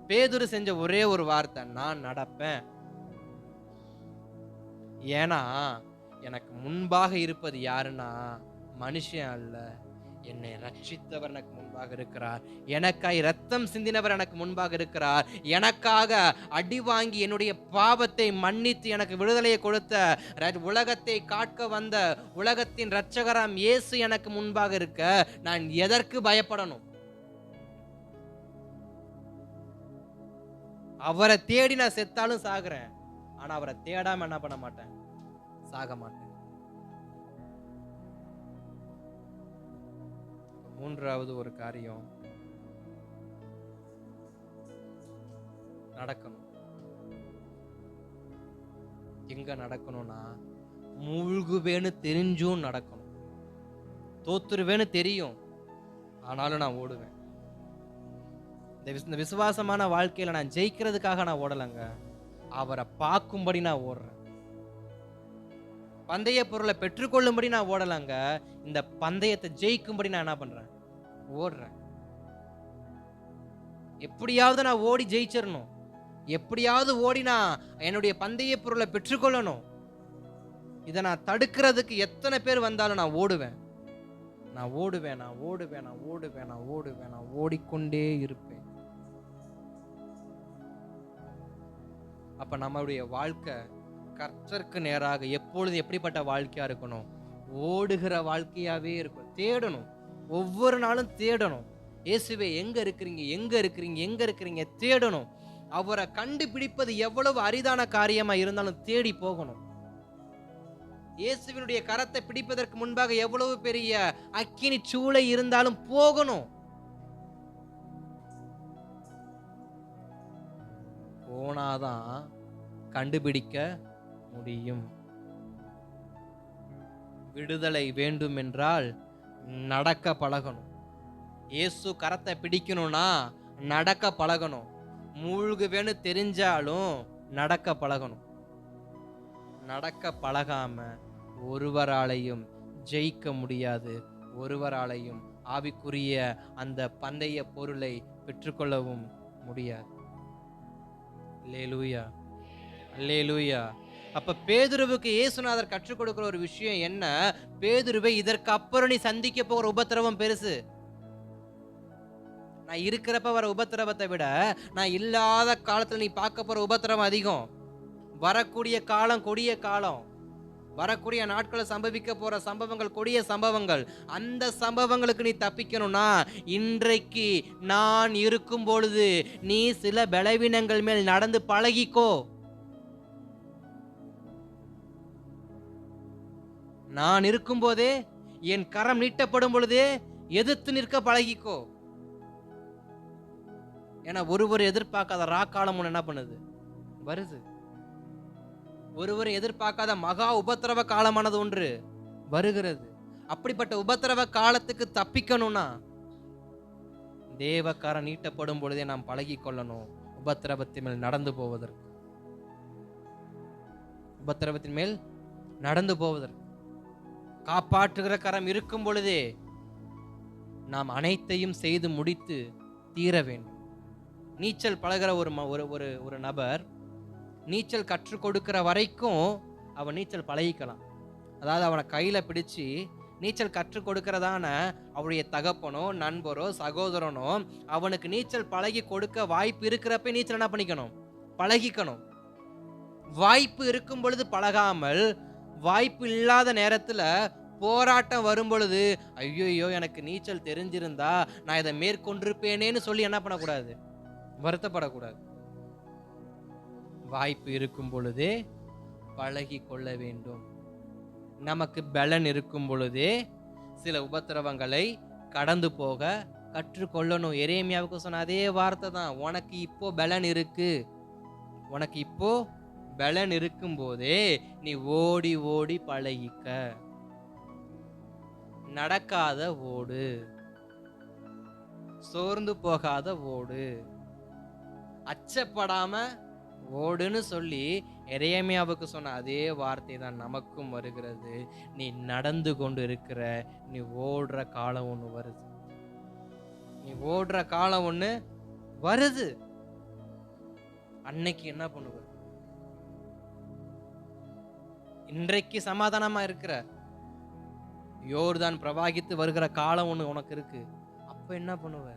பேதுரு செஞ்ச ஒரே ஒரு வார்த்தை, நான் நடப்பேன். ஏன்னா எனக்கு முன்பாக இருப்பது யாருன்னா மனுஷன் அல்ல, என்னை ரட்சித்தவர் எனக்கு முன்பாக இருக்கிறார், எனக்காய் ரத்தம் சிந்தினவர் எனக்கு முன்பாக இருக்கிறார், எனக்காக அடி வாங்கி என்னுடைய பாவத்தை மன்னித்து எனக்கு விடுதலையை கொடுத்த, உலகத்தை காக்க வந்த உலகத்தின் இரட்சகராம் இயேசு எனக்கு முன்பாக இருக்க நான் எதற்கு பயப்படணும்? அவரை தேடி நான் செத்தாலும் சாகுறேன், ஆனா அவரை தேடாம என்ன பண்ண மாட்டேன்? சாக மாட்டேன். மூன்றாவது ஒரு காரியம் நடக்கணும். எங்க நடக்கணும்னா மூழ்குவேன்னு தெரிஞ்சும் நடக்கணும். தோத்துருவேன்னு தெரியும், ஆனாலும் நான் ஓடுவேன். இந்த விசுவாசமான வாழ்க்கையில நான் ஜெயிக்கிறதுக்காக நான் ஓடலைங்க, அவரை பார்க்கும்படி நான் ஓடுறேன். பந்தய பொருளை பெற்றுக்கொள்ளும்படி நான் ஓடலைங்க, இந்த பந்தயத்தை ஜெயிக்கும்படி நான் என்ன பண்றேன்? ஓடுறேன். எப்படியாவது நான் ஓடி ஜெயிச்சிடணும், எப்படியாவது ஓடி நான் என்னுடைய பந்தய பொருளை பெற்றுக்கொள்ளணும். இதை நான் தடுக்கிறதுக்கு எத்தனை பேர் வந்தாலும் நான் ஓடுவேன், நான் ஓடுவேன், நான் ஓடுவேன், நான் ஓடுவேன், நான் ஓடுவேன், நான் ஓடிக்கொண்டே இருப்பேன். அப்ப நம்மளுடைய வாழ்க்கை கர்த்தருக்கு நேராக எப்பொழுது எப்படிப்பட்ட வாழ்க்கையா இருக்கணும்? ஓடுகிற வாழ்க்கையாவே இருக்கும். தேடணும், ஒவ்வொரு நாளும் தேடணும். இயேசுவே எங்க இருக்கிறீங்க, எங்க இருக்கிறீங்க, எங்க இருக்கிறீங்க தேடணும். அவரை கண்டுபிடிப்பது எவ்வளவு அரிதான காரியமா இருந்தாலும் தேடி போகணும். இயேசுவினுடைய கரத்தை பிடிப்பதற்கு முன்பாக எவ்வளவு பெரிய அக்கினி சூளை இருந்தாலும் போகணும். போனாதான் கண்டுபிடிக்க முடியும். விடுதலை வேண்டும் என்றால் நடக்க பழகணும். இயேசு கரத்தை பிடிக்கணும்னா நடக்க பழகணும். மூழ்குவேன்னு தெரிஞ்சாலும் நடக்க பழகணும். நடக்க பழகாம ஒருவராலையும் ஜெயிக்க முடியாது. ஒருவராலையும் ஆவிக்குரிய அந்த பந்தய பொருளை பெற்றுக்கொள்ளவும் முடியாது. அல்லேலூயா, அல்லேலூயா. அப்ப பேதுருவுக்கு இயேசுநாதர் கற்றுக் கொடுக்கிற ஒரு விஷயம் என்ன? பேதுருவை இதற்கு அப்புறம் நீ சந்திக்க போகிற உபத்திரவம் பெருசு. நான் இருக்கிறப்ப வர உபத்திரவத்தை விட நான் இல்லாத காலத்துல நீ பார்க்க போற உபத்திரவம் அதிகம். வரக்கூடிய காலம் கொடிய காலம், வரக்கூடிய நாட்களை சம்பவிக்க போற சம்பவங்கள் கொடிய சம்பவங்கள். அந்த சம்பவங்களுக்கு நீ தப்பிக்கணும்னா இன்றைக்கு நான் இருக்கும் பொழுது நீ சில பலவீனங்கள் மேல் நடந்து பழகிக்கோ. நான் இருக்கும் போதே, என் கரம் நீட்டப்படும் பொழுதே எதிர்த்து நிற்க பழகிக்கோ. ஏன்னா ஒருவர் எதிர்பார்க்காத ராக்காலம் என்ன பண்ணுது? வருது. ஒருவர் எதிர்பார்க்காத மகா உபத்திரவ காலமானது ஒன்று வருகிறது. அப்படிப்பட்ட உபத்திரவ காலத்துக்கு தப்பிக்கணும்னா தேவக்காரன் நீட்டப்படும் பொழுதே நாம் பழகி கொள்ளணும். உபத்திரவத்தின் மேல் நடந்து போவதற்கு, உபத்திரவத்தின் மேல் நடந்து போவதற்கு காப்பாற்றுகிற கரம் இருக்கும் பொழுதே நாம் அனைத்தையும் செய்து முடித்து தீர வேண்டும். நீச்சல் பழகிற ஒரு நபர் நீச்சல் கற்றுக் கொடுக்கிற வரைக்கும் அவன் நீச்சல் பழகிக்கலாம். அதாவது அவனை கையில பிடிச்சு நீச்சல் கற்றுக் கொடுக்கிறதான அவருடைய தகப்பனோ நண்பரோ சகோதரனோ அவனுக்கு நீச்சல் பழகி கொடுக்க வாய்ப்பு இருக்கிறப்ப நீச்சல் என்ன பண்ணிக்கணும்? பழகிக்கணும். வாய்ப்பு இருக்கும் பொழுது பழகாமல், வாய்ப்பு இல்லாத நேரத்துல போராட்டம் வரும் பொழுது ஐயோ எனக்கு நீச்சல் தெரிஞ்சிருந்தா நான் இதை மேற்கொண்டிருப்பேனேன்னு சொல்லி என்ன பண்ணக்கூடாது? வருத்தப்படக்கூடாது. வாய்ப்பு இருக்கும் பொழுதே பழகி கொள்ள வேண்டும். நமக்கு பலன் இருக்கும் பொழுதே சில உபத்திரவங்களை கடந்து போக கற்றுக்கொள்ளணும். எரேமியாவுக்கு சொன்ன அதே வார்த்தை தான். உனக்கு இப்போ பலன் இருக்கு, உனக்கு இப்போ பலன் இருக்கும் போதே நீ ஓடி ஓடி பழகிக்க. நடக்காத ஓடு, சோர்ந்து போகாத ஓடு, அச்சப்படாம ஓடுன்னு சொல்லி எரேமியாவுக்கு சொன்ன அதே வார்த்தை தான் நமக்கும் வருகிறது. நீ நடந்து கொண்டு இருக்கிற, நீ ஓடுற காலம் ஒண்ணு வருது. நீ ஓடுற காலம் ஒண்ணு வருது. அன்னைக்கு என்ன பண்ணுவ? இன்றைக்கு சமாதானமா இருக்கிற, யோர்தான் பிரவாகித்து வருகிற காலம் ஒண்ணு உனக்கு இருக்கு. அப்ப என்ன பண்ணுவ?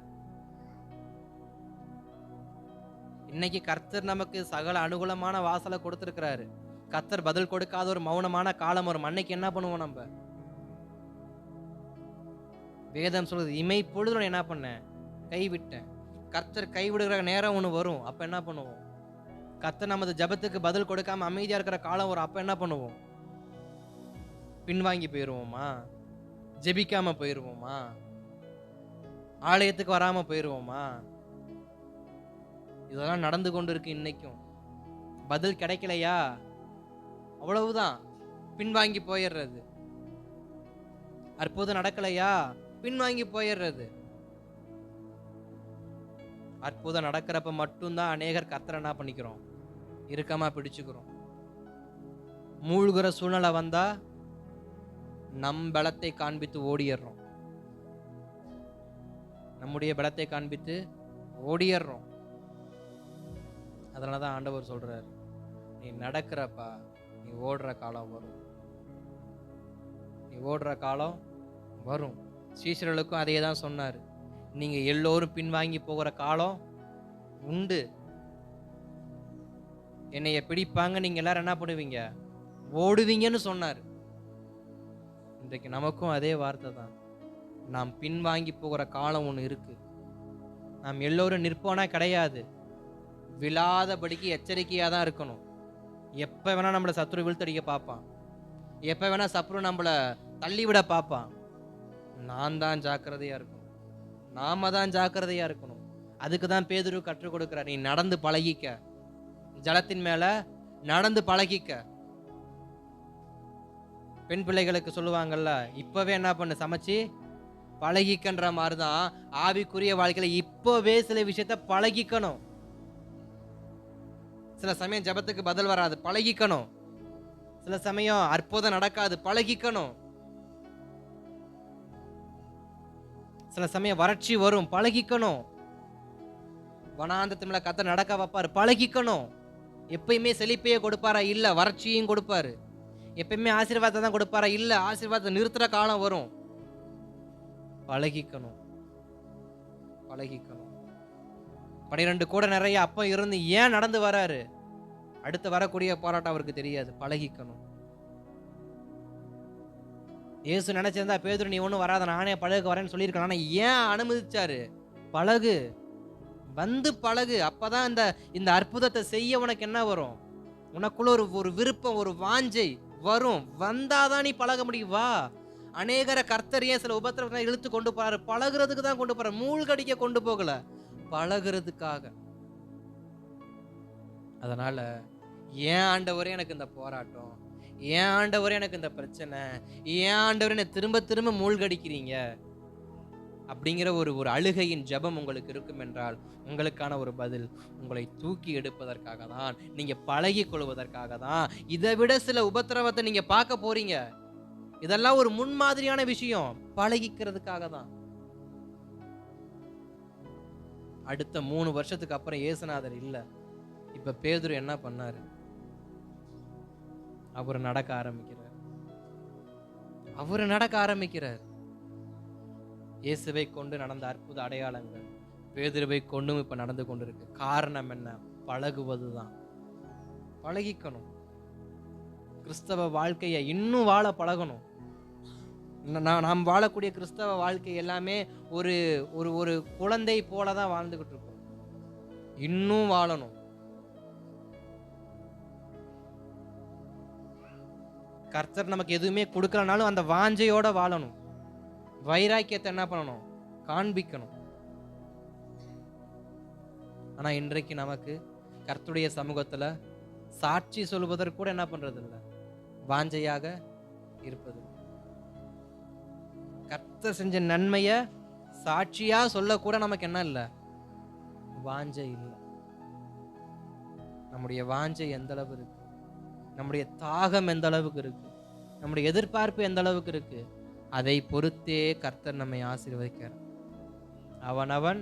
இன்னைக்கு கர்த்தர் நமக்கு சகல அனுகூலமான வாசலை கொடுத்திருக்கிறாரு. கர்த்தர் பதில் கொடுக்காத ஒரு மௌனமான காலம் வரும். அன்னைக்கு என்ன பண்ணுவோம்? நம்ம வேதம் சொல்றது, இமை பொழுது என்ன பண்ணேன்? கைவிட்டேன். கர்த்தர் கைவிடுகிற நேரம் ஒண்ணு வரும். அப்ப என்ன பண்ணுவோம்? கர்த்தர் நமது ஜபத்துக்கு பதில் கொடுக்காம அமைதியா இருக்கிற காலம் வரும். அப்ப என்ன பண்ணுவோம்? பின்வாங்கி போயிருவோமா? ஜெபிக்காம போயிருவோமா? ஆலயத்துக்கு வராம போயிருவோமா? இதெல்லாம் நடந்து கொண்டு இருக்கு. இன்னைக்கும் பதில் கிடைக்கலையா? அவ்வளவுதான். பின்வாங்கி போயிடுறது. அற்புதம் நடக்கலையா, பின்வாங்கி போயிடுறது. அற்புதம் நடக்கிறப்ப மட்டும்தான் அநேகர் கர்த்தரை என்ன பண்ணிக்கிறோம், இறுக்கமா பிடிச்சுக்கிறோம். மூழ்கிற சூழ்நிலை வந்தா நம் பலத்தை காண்பித்து ஓடிடுறோம். நம்முடைய பலத்தை காண்பித்து ஓடிடுறோம். அதனாலதான் ஆண்டவர் சொல்றார், நீ நடக்கிறப்பா, நீ ஓடுற காலம் வரும், நீ ஓடுற காலம் வரும். சீஷர்களுக்கும் அதே தான் சொன்னார், நீங்க எல்லோரும் பின்வாங்கி போகிற காலம் உண்டு. என்னைய பிடிப்பாங்க, நீங்க எல்லாரும் என்ன பண்ணுவீங்க, ஓடுவீங்கன்னு சொன்னார். இன்றைக்கு நமக்கும் அதே வார்த்தை தான். நாம் பின்வாங்கி போகிற காலம் ஒன்று இருக்கு. நாம் எல்லோரும் நிற்போனா கிடையாது, விழாதபடிக்கு எச்சரிக்கையா தான் இருக்கணும். எப்ப வேணா நம்மளை சத்துரு வீழ்த்தடிக்க பார்ப்பான், எப்ப வேணா சத்துரு நம்மளை தள்ளிவிட பார்ப்பான். நான் தான் ஜாக்கிரதையா இருக்கணும், நாம தான் ஜாக்கிரதையா இருக்கணும். அதுக்கு தான் பேதுரு கற்றுக் கொடுக்கிறார், நீ நடந்து பழகிக்க, ஜலத்தின் மேல நடந்து பழகிக்க. பெண் பிள்ளைகளுக்கு சொல்லுவாங்கல்ல, இப்பவே என்ன பண்ணு, சமைச்சு பழகிக்கன்ற மாதிரிதான் ஆவிக்குரிய வாழ்க்கையில இப்பவே சில விஷயத்த பழகிக்கணும். சில சமயம் ஜெபத்துக்கு பதில் வராது, பழகிக்கணும். சில சமயம் அற்புதம் நடக்காது, பழகிக்கணும். சில சமயம் வறட்சி வரும், பழகிக்கணும். வனாந்தத்து மேல கர்த்தர் நடக்க வைப்பாரு, பழகிக்கணும். எப்பயுமே செழிப்பையே கொடுப்பாரா, இல்ல வறட்சியும் கொடுப்பாரு. எப்பயுமே ஆசீர்வாதத்தை தான் கொடுப்பாரா, இல்ல ஆசீர்வாதத்தை நிறுத்துற காலம் வரும். பழகிக்கணும், பழகிக்கணும். 12 கூட நிறைய அப்பம் இருந்து ஏன் நடந்து வராரு, அடுத்து வரக்கூடிய போராட்டம் அவருக்கு தெரியாது. பழகிக்கணும். இயேசு நினைச்சிருந்தா பேதுரு நீ ஒன்றும் வராத, நானே பழக வரேன்னு சொல்லியிருக்கலாம். ஆனா ஏன் அனுமதிச்சாரு, பழகு, வந்து பழகு. அப்பதான் இந்த அற்புதத்தை செய்ய உனக்கு என்ன வரும், உனக்குள்ள ஒரு விருப்பம், ஒரு வாஞ்சை வரும். வந்தாதான் நீ பழக முடியும். வா. அநேகரை கர்த்தர் ஏன் சில உபத்திரவங்களை இழுத்து கொண்டு போறாரு, பழகுறதுக்கு தான் கொண்டு போறாரு, மூழ்கடிக்க கொண்டு போகல, பழகுறதுக்காக. அதனால ஏன் ஆண்டவரே எனக்கு இந்த போராட்டம், ஏன் ஆண்டவரே எனக்கு இந்த பிரச்சனை, ஏன் ஆண்டவரே என்னை திரும்ப திரும்ப மூழ்கடிக்கிறீங்க அப்படிங்கிற ஒரு அழுகையின் ஜெபம் உங்களுக்கு இருக்கும் என்றால், உங்களுக்கான ஒரு பதில், உங்களை தூக்கி எடுப்பதற்காக தான், நீங்க பழகி கொள்வதற்காக தான். இதை விட சில உபத்திரவத்தை நீங்க பார்க்க போறீங்க. இதெல்லாம் ஒரு முன்மாதிரியான விஷயம், பழகிக்கிறதுக்காக தான். அடுத்த 3 வருஷத்துக்கு அப்புறம் இயேசுநாதர் இல்ல. இப்ப பேதுரு என்ன பண்ணாரு, அவர் நடக்க ஆரம்பிக்கிறார். அவர் நடக்க ஆரம்பிக்கிறார். இயேசுவை கொண்டு நடந்த அற்புத அடையாளங்கள் பேதுருவை கொண்டும் இப்ப நடந்து கொண்டிருக்கு. காரணம் என்ன, பழகுவதுதான். பழகிக்கணும். கிறிஸ்தவ வாழ்க்கையை இன்னும் வாழ பழகணும். நாம் வாழக்கூடிய கிறிஸ்தவ வாழ்க்கை எல்லாமே ஒரு ஒரு குழந்தை போலதான் வாழ்ந்துகிட்டு இருக்கோம். இன்னும் வாழணும். கர்த்தர் நமக்கு எதுவுமே கொடுக்கலனாலும் அந்த வாஞ்சையோட வாழணும். வைராக்கியத்தை என்ன பண்ணணும், காண்பிக்கணும். ஆனா இன்றைக்கு நமக்கு கர்த்தருடைய சமூகத்துல சாட்சி சொல்வதற்கு கூட என்ன பண்றது இல்லை, வாஞ்சையாக இருப்பது. கர்த்தர் செஞ்ச நன்மைய சாட்சியா சொல்ல கூட நமக்கு என்ன இல்லை, வாஞ்சை இல்லை. நம்முடைய வாஞ்சை எந்த அளவு இருக்கு, நம்முடைய தாகம் எந்த அளவுக்கு இருக்கு, நம்முடைய எதிர்பார்ப்பு எந்த அளவுக்கு இருக்கு, அதை பொறுத்தே கர்த்தர் நம்மை ஆசீர்வதிக்கிறார். அவனவன்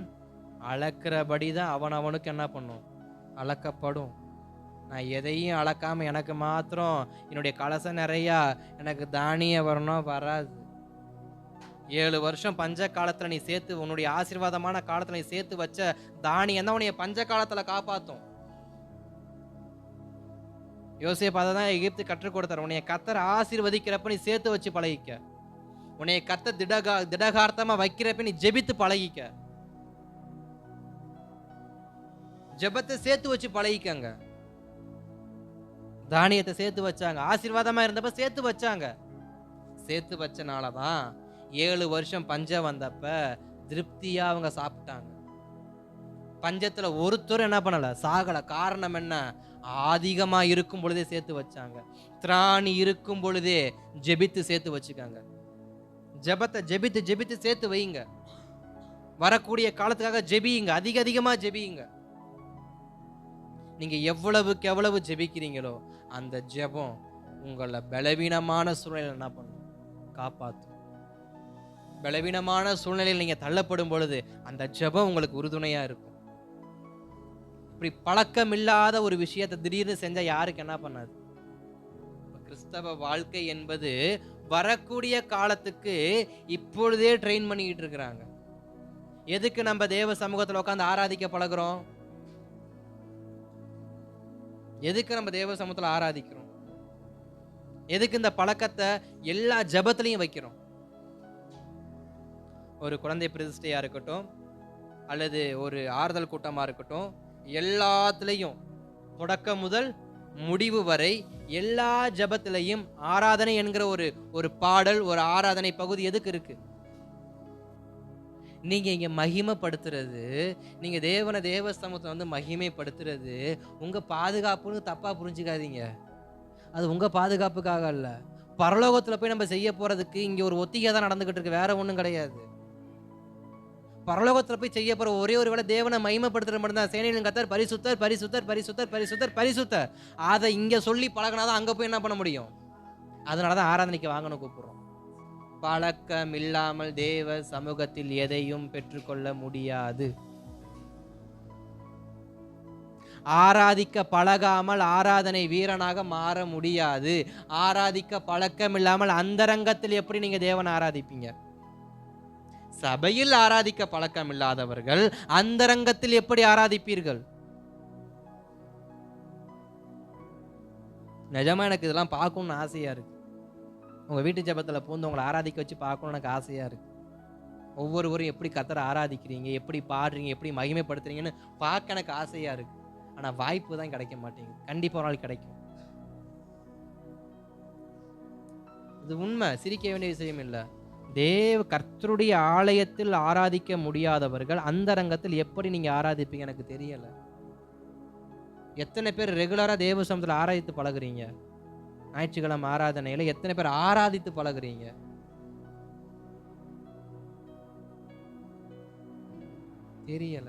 அளக்கிறபடிதான் அவனவனுக்கு என்ன பண்ணும், அளக்கப்படும். நான் எதையும் அளக்காம எனக்கு மாத்திரம் என்னுடைய கலசம் நிறையா எனக்கு தானியம் வரணும், வராது. 7 வருஷம் பஞ்ச காலத்துல நீ சேர்த்து, உன்னுடைய ஆசீர்வாதமான காலத்துல நீ சேர்த்து வச்ச தானியம் தான் உன்னைய பஞ்ச காலத்துல காப்பாத்தும். யோசேப்பு அதை தான் எகிப்து கற்றுக் கொடுத்தார். உன்னைய கர்த்தர் ஆசீர்வதிக்கிறப்ப நீ சேர்த்து வச்சு பழகிக்க. உன்னைய கர்த்தர் திடகார்த்தமா வைக்கிறப்ப நீ ஜெபித்து பழகிக்க. ஜெபத்தை சேர்த்து வச்சு பழகிக்கங்க. தானியத்தை சேர்த்து வச்சாங்க, ஆசீர்வாதமா இருந்தப்ப சேர்த்து வச்சாங்க. சேர்த்து வச்சனாலதான் 7 வருஷம் பஞ்சம் வந்தப்ப திருப்தியா அவங்க சாப்பிட்டாங்க. பஞ்சத்துல ஒருத்தர் என்ன பண்ணல, சாகல. காரணம் என்ன? அதிகமா இருக்கும் பொழுதே சேர்த்து வச்சாங்க. திராணி இருக்கும் பொழுதே ஜெபித்து சேர்த்து வச்சுக்காங்க. ஜெபத்தை ஜெபித்து ஜெபித்து சேர்த்து வைங்க. வரக்கூடிய காலத்துக்காக ஜெபியுங்க, அதிகமா ஜெபியுங்க. நீங்க எவ்வளவுக்கு எவ்வளவு ஜெபிக்கிறீங்களோ அந்த ஜெபம் உங்களை பலவீனமான சூழ்நிலையில் என்ன பண்ணும்? காப்பாற்றும். பலவீனமான சூழ்நிலையில் நீங்க தள்ளப்படும் பொழுது அந்த ஜெபம் உங்களுக்கு உறுதுணையா இருக்கும். இப்படி பழக்கம் இல்லாத ஒரு விஷயத்தை திடீர்னு செஞ்சா யாருக்கு என்ன பண்ணாது? கிறிஸ்தவ வாழ்க்கை என்பது வரக்கூடிய காலத்துக்கு இப்பொழுதே ட்ரெயின் பண்ணிக்கிட்டு இருக்கிறாங்க. எதுக்கு நம்ம தேவ சமூகத்தில் உட்காந்து ஆராதிக்க பழகுறோம்? எதுக்கு நம்ம தேவ சமூகத்தில் ஆராதிக்கிறோம்? எதுக்கு இந்த பழக்கத்தை எல்லா ஜெபத்திலையும் வைக்கிறோம்? ஒரு குழந்தை பிரதிஷ்டையா இருக்கட்டும், அல்லது ஒரு ஆறுதல் கூட்டமா இருக்கட்டும், எல்லாத்துலேயும் தொடக்கம் முதல் முடிவு வரை எல்லா ஜெபத்திலையும் ஆராதனை என்கிற ஒரு பாடல், ஒரு ஆராதனை பகுதி எதுக்கு இருக்கு? நீங்க இங்க மகிமைப்படுத்துறது, நீங்க தேவ சமூகத்தை வந்து மகிமைப்படுத்துறது உங்க பாதுகாப்புன்னு தப்பா புரிஞ்சுக்காதீங்க. அது உங்க பாதுகாப்புக்காக அல்ல. பரலோகத்துல போய் நம்ம செய்ய போறதுக்கு இங்க ஒரு ஒத்திகை தான் நடந்துகிட்டு இருக்கு, வேற ஒண்ணும் கிடையாது. பரலோகத்துல போய் செய்ய போற ஒரே ஒரு வேளை தேவனை மகிமைப்படுத்துற மட்டும் தான். சேனையின் கர்த்தர் பரிசுத்தர் பரிசுத்தர் பரிசுத்தர் பரிசுத்தர் பரிசுத்தர். அதை இங்க சொல்லி பழகினாதான் அங்க போய் என்ன பண்ண முடியும். அதனாலதான் ஆராதனைக்கு வாங்கணும் கூப்பிடுறோம். பழக்கம் இல்லாமல் தேவ சமூகத்தில் எதையும் பெற்றுக்கொள்ள முடியாது. ஆராதிக்க பழகாமல் ஆராதனை வீரனாக மாற முடியாது. ஆராதிக்க பழக்கம் இல்லாமல் அந்தரங்கத்தில் எப்படி நீங்க தேவனை ஆராதிப்பீங்க? சபையில் ஆராதிக்க பழக்கம் இல்லாதவர்கள் அந்தரங்கத்தில் எப்படி ஆராதிப்பீர்கள்? நிஜமா எனக்கு இதெல்லாம் பார்க்கணும்னு ஆசையா இருக்கு. உங்க வீட்டு ஜெபத்துல பூந்து உங்களை ஆராதிக்க வச்சு பார்க்கணும்னு எனக்கு ஆசையா இருக்கு. ஒவ்வொருவரும் எப்படி கர்த்தரை ஆராதிக்கிறீங்க, எப்படி பாடுறீங்க, எப்படி மகிமைப்படுத்துறீங்கன்னு பார்க்க எனக்கு ஆசையா இருக்கு. ஆனா வாய்ப்பு தான் கிடைக்க மாட்டேங்குது. கண்டிப்பா ஒரு நாள் கிடைக்கும். இது உண்மை, சிரிக்க வேண்டிய விஷயம் இல்லை. கர்த்தருடைய ஆலயத்தில் ஆராதிக்க முடியாதவர்கள் அந்தரங்கத்தில் எப்படி நீங்க ஆராதிப்பீங்க எனக்கு தெரியல. எத்தனை பேர் ரெகுலரா தேவ சமூகத்தில் ஆராதித்து பழகுறீங்க? ஞாயிற்றுக்கிழமை ஆராதனையில எத்தனை பேர் ஆராதித்து பழகுறீங்க? தெரியல.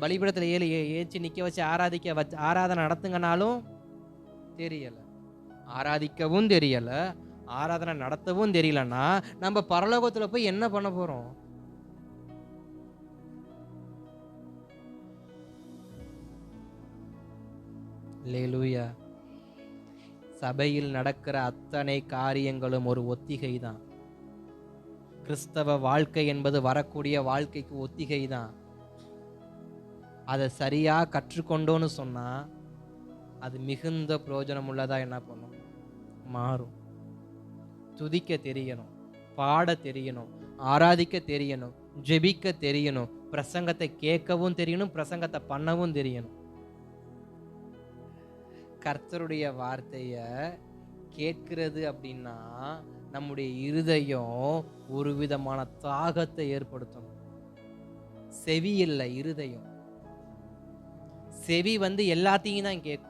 பலிபீடத்துல ஏற்றி நிக்க வச்சு ஆராதனை நடத்துங்கனாலும் தெரியல. ஆராதிக்கவும் தெரியல, ஆராதனை நடத்தவும் தெரியலன்னா நம்ம பரலோகத்துல போய் என்ன பண்ண போறோம்? அல்லேலூயா. சபையில் நடக்கிற அத்தனை காரியங்களும் ஒரு ஒத்திகை தான். கிறிஸ்தவ வாழ்க்கை என்பது வரக்கூடிய வாழ்க்கைக்கு ஒத்திகை தான். அதை சரியா கற்றுக்கொண்டோன்னு சொன்னா அது மிகுந்த பிரயோஜனம் உள்ளதா என்ன பண்ணும்? மாறும். துதிக்க தெரியணும், பாட தெரியணும், ஆராதிக்க தெரியணும், ஜெபிக்க தெரியணும், பிரசங்கத்தை கேட்கவும் தெரியணும், பிரசங்கத்தை பண்ணவும் தெரியணும். கர்த்தருடைய வார்த்தைய கேட்கிறது அப்படின்னா நம்முடைய இருதயம் ஒரு விதமான தாகத்தை ஏற்படுத்தணும். செவி இல்லை, இருதயம். செவி வந்து எல்லாத்தையும் தான் கேட்கும்.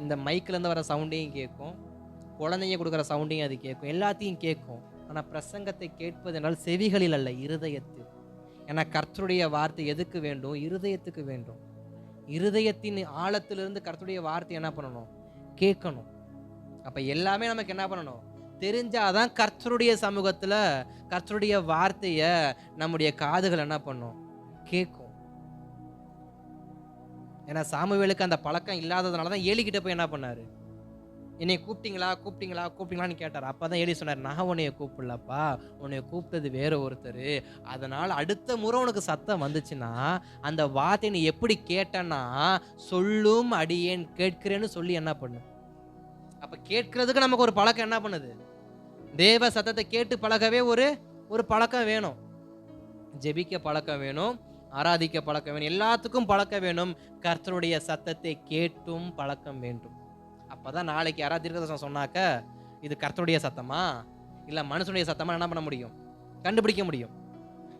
இந்த மைக்ல இருந்து வர சவுண்டையும் கேட்கும், குழந்தைங்க கொடுக்குற சவுண்டையும் அது கேட்கும், எல்லாத்தையும் கேட்கும். ஆனா பிரசங்கத்தை கேட்பது என்றால் செவிகளில் அல்ல, இருதயத்தில். ஏன்னா கர்த்தருடைய வார்த்தை எதுக்கு வேண்டும்? இருதயத்துக்கு வேண்டும். இருதயத்தின் ஆழத்திலிருந்து கர்த்தருடைய வார்த்தை என்ன பண்ணணும்? கேட்கணும். அப்ப எல்லாமே நமக்கு என்ன பண்ணணும்? தெரிஞ்சாதான் கர்த்தருடைய சமூகத்துல கர்த்தருடைய வார்த்தைய நம்முடைய காதுகள் என்ன பண்ணும்? கேட்கும். ஏன்னா சாமுவேலுக்கு அந்த பழக்கம் இல்லாததுனாலதான் ஏலிகிட்ட போய் என்ன பண்ணாரு? என்னை கூப்பிட்டீங்களா கூப்பிட்டீங்களா கூப்பிட்டீங்களான்னு கேட்டார். அப்பதான் ஏலி சொன்னார், நான் உன்னைய கூப்பிடலப்பா, உன்னைய கூப்பிட்டது வேற ஒருத்தர். அதனால அடுத்த முறை உனக்கு சத்தம் வந்துச்சுன்னா அந்த வார்த்தை நீ எப்படி கேட்டனா சொல்லும் அடியேன் கேட்கிறேன்னு சொல்லி என்ன பண்ணு. அப்ப கேட்கறதுக்கு நமக்கு ஒரு பழக்கம் என்ன பண்ணுது? தேவ சத்தத்தை கேட்டு பழகவே ஒரு பழக்கம் வேணும். ஜெபிக்க பழக்கம் வேணும், ஆராதிக்க பழக்கம் வேணும், எல்லாத்துக்கும் பழக்கம் வேணும். கர்த்தருடைய சத்தத்தை கேட்டும் பழக்கம் வேண்டும். அப்பதான் நாளைக்கு யாராவது தீர்க்கதரிசனம் சொன்னாக்க இது கர்த்தருடைய சத்தமா இல்ல மனுஷனுடைய சத்தமா என்ன பண்ண முடியும்? கண்டுபிடிக்க முடியும்.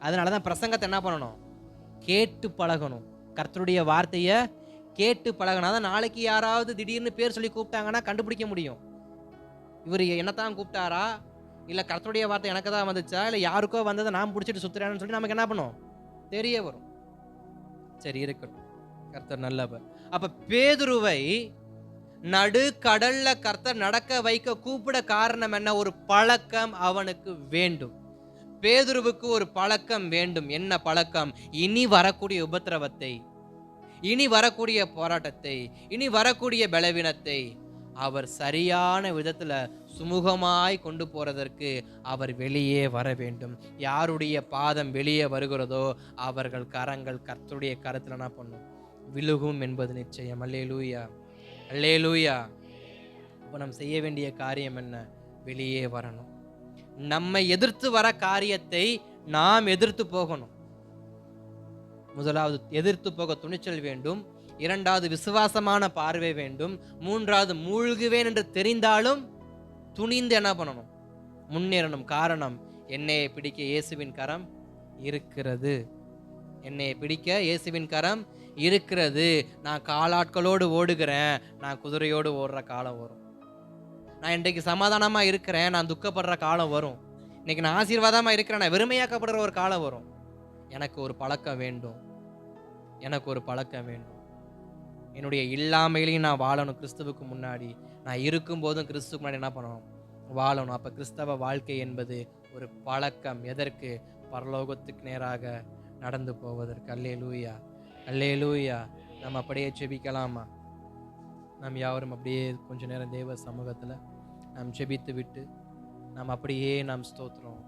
அதனால தான் பிரசங்கத்தை என்ன பண்ணணும்? கேட்டு பழகணும். கர்த்தருடைய வார்த்தையை கேட்டு பழகினா தான் நாளைக்கு யாராவது திடீர்னு பேர் சொல்லி கூப்பிட்டாங்கன்னா கண்டுபிடிக்க முடியும். இவர் என்னத்தான் கூப்பிட்டாரா, இல்லை கர்த்தருடைய வார்த்தை எனக்கு தான் வந்துச்சா, இல்லை யாருக்கோ வந்ததை நான் பிடிச்சிட்டு சுத்துறேன்னு சொல்லி நமக்கு என்ன பண்ணும்? தெரிய வரும். சரி, இருக்கட்டும். கர்த்தர் நல்லவர். அப்ப பேதுருவை நடு கடல்ல கர்த்தர் நடக்க வைக்க கூப்பிட காரணம் என்ன? ஒரு பழக்கம் அவனுக்கு வேண்டும். பேதுருவுக்கு ஒரு பழக்கம் வேண்டும். என்ன பழக்கம்? இனி வரக்கூடிய உபத்திரவத்தை, இனி வரக்கூடிய போராட்டத்தை, இனி வரக்கூடிய பலவீனத்தை அவர் சரியான விதத்துல சுமூகமாய் கொண்டு போறதற்கு அவர் வெளியே வர வேண்டும். யாருடைய பாதம் வெளியே வருகிறதோ அவர்கள் கரங்கள் கர்த்தருடைய கரத்துல என்ன பண்ணும்? விழுகும் என்பது நிச்சயம். அல்லேலூயா, அல்லேலூயா. அப்ப நாம் செய்ய வேண்டிய காரியம் என்ன? வெளியே வரணும். நம்மை எதிர்த்து வர காரியத்தை நாம் எதிர்த்து போகணும். முதலாவது எதிர்த்து போக துணிச்சல் வேண்டும். இரண்டாவது விசுவாசமான பார்வை வேண்டும். மூன்றாவது மூழ்குவேன் என்று தெரிந்தாலும் துணிந்து என்ன பண்ணணும்? முன்னேறணும். காரணம், என்னையை பிடிக்க இயேசுவின் கரம் இருக்கிறது. என்னையை பிடிக்க இயேசுவின் கரம் இருக்கிறது. நான் காலாட்களோடு ஓடுகிறேன், நான் குதிரையோடு ஓடுற காலம் வரும். நான் இன்றைக்கு சமாதானமா இருக்கிறேன், நான் துக்கப்படுற காலம் வரும். இன்னைக்கு நான் ஆசீர்வாதமா இருக்கிறேன், நான் வெறுமையாக்கப்படுற ஒரு காலம் வரும். எனக்கு ஒரு பழக்கம் வேண்டும். எனக்கு ஒரு பழக்கம் வேண்டும். என்னுடைய இல்லாமையிலையும் நான் வாழணும். கிறிஸ்துவுக்கு முன்னாடி நான் இருக்கும்போதும் கிறிஸ்துவுக்கு முன்னாடி என்ன பண்ணணும்? வாழணும். அப்ப கிறிஸ்தவ வாழ்க்கை என்பது ஒரு பழக்கம். எதற்கு? பரலோகத்துக்கு நேராக நடந்து போவதற்கு. அல்லேலூயா, அல்லேலூயா. நம்ம அப்படியே ஜெபிக்கலாமா? நாம் யாவரும் அப்படியே கொஞ்ச நேரம் தேவ சமூகத்துல நாம் ஜெபித்து விட்டு நாம் அப்படியே நாம் ஸ்தோத்திரம்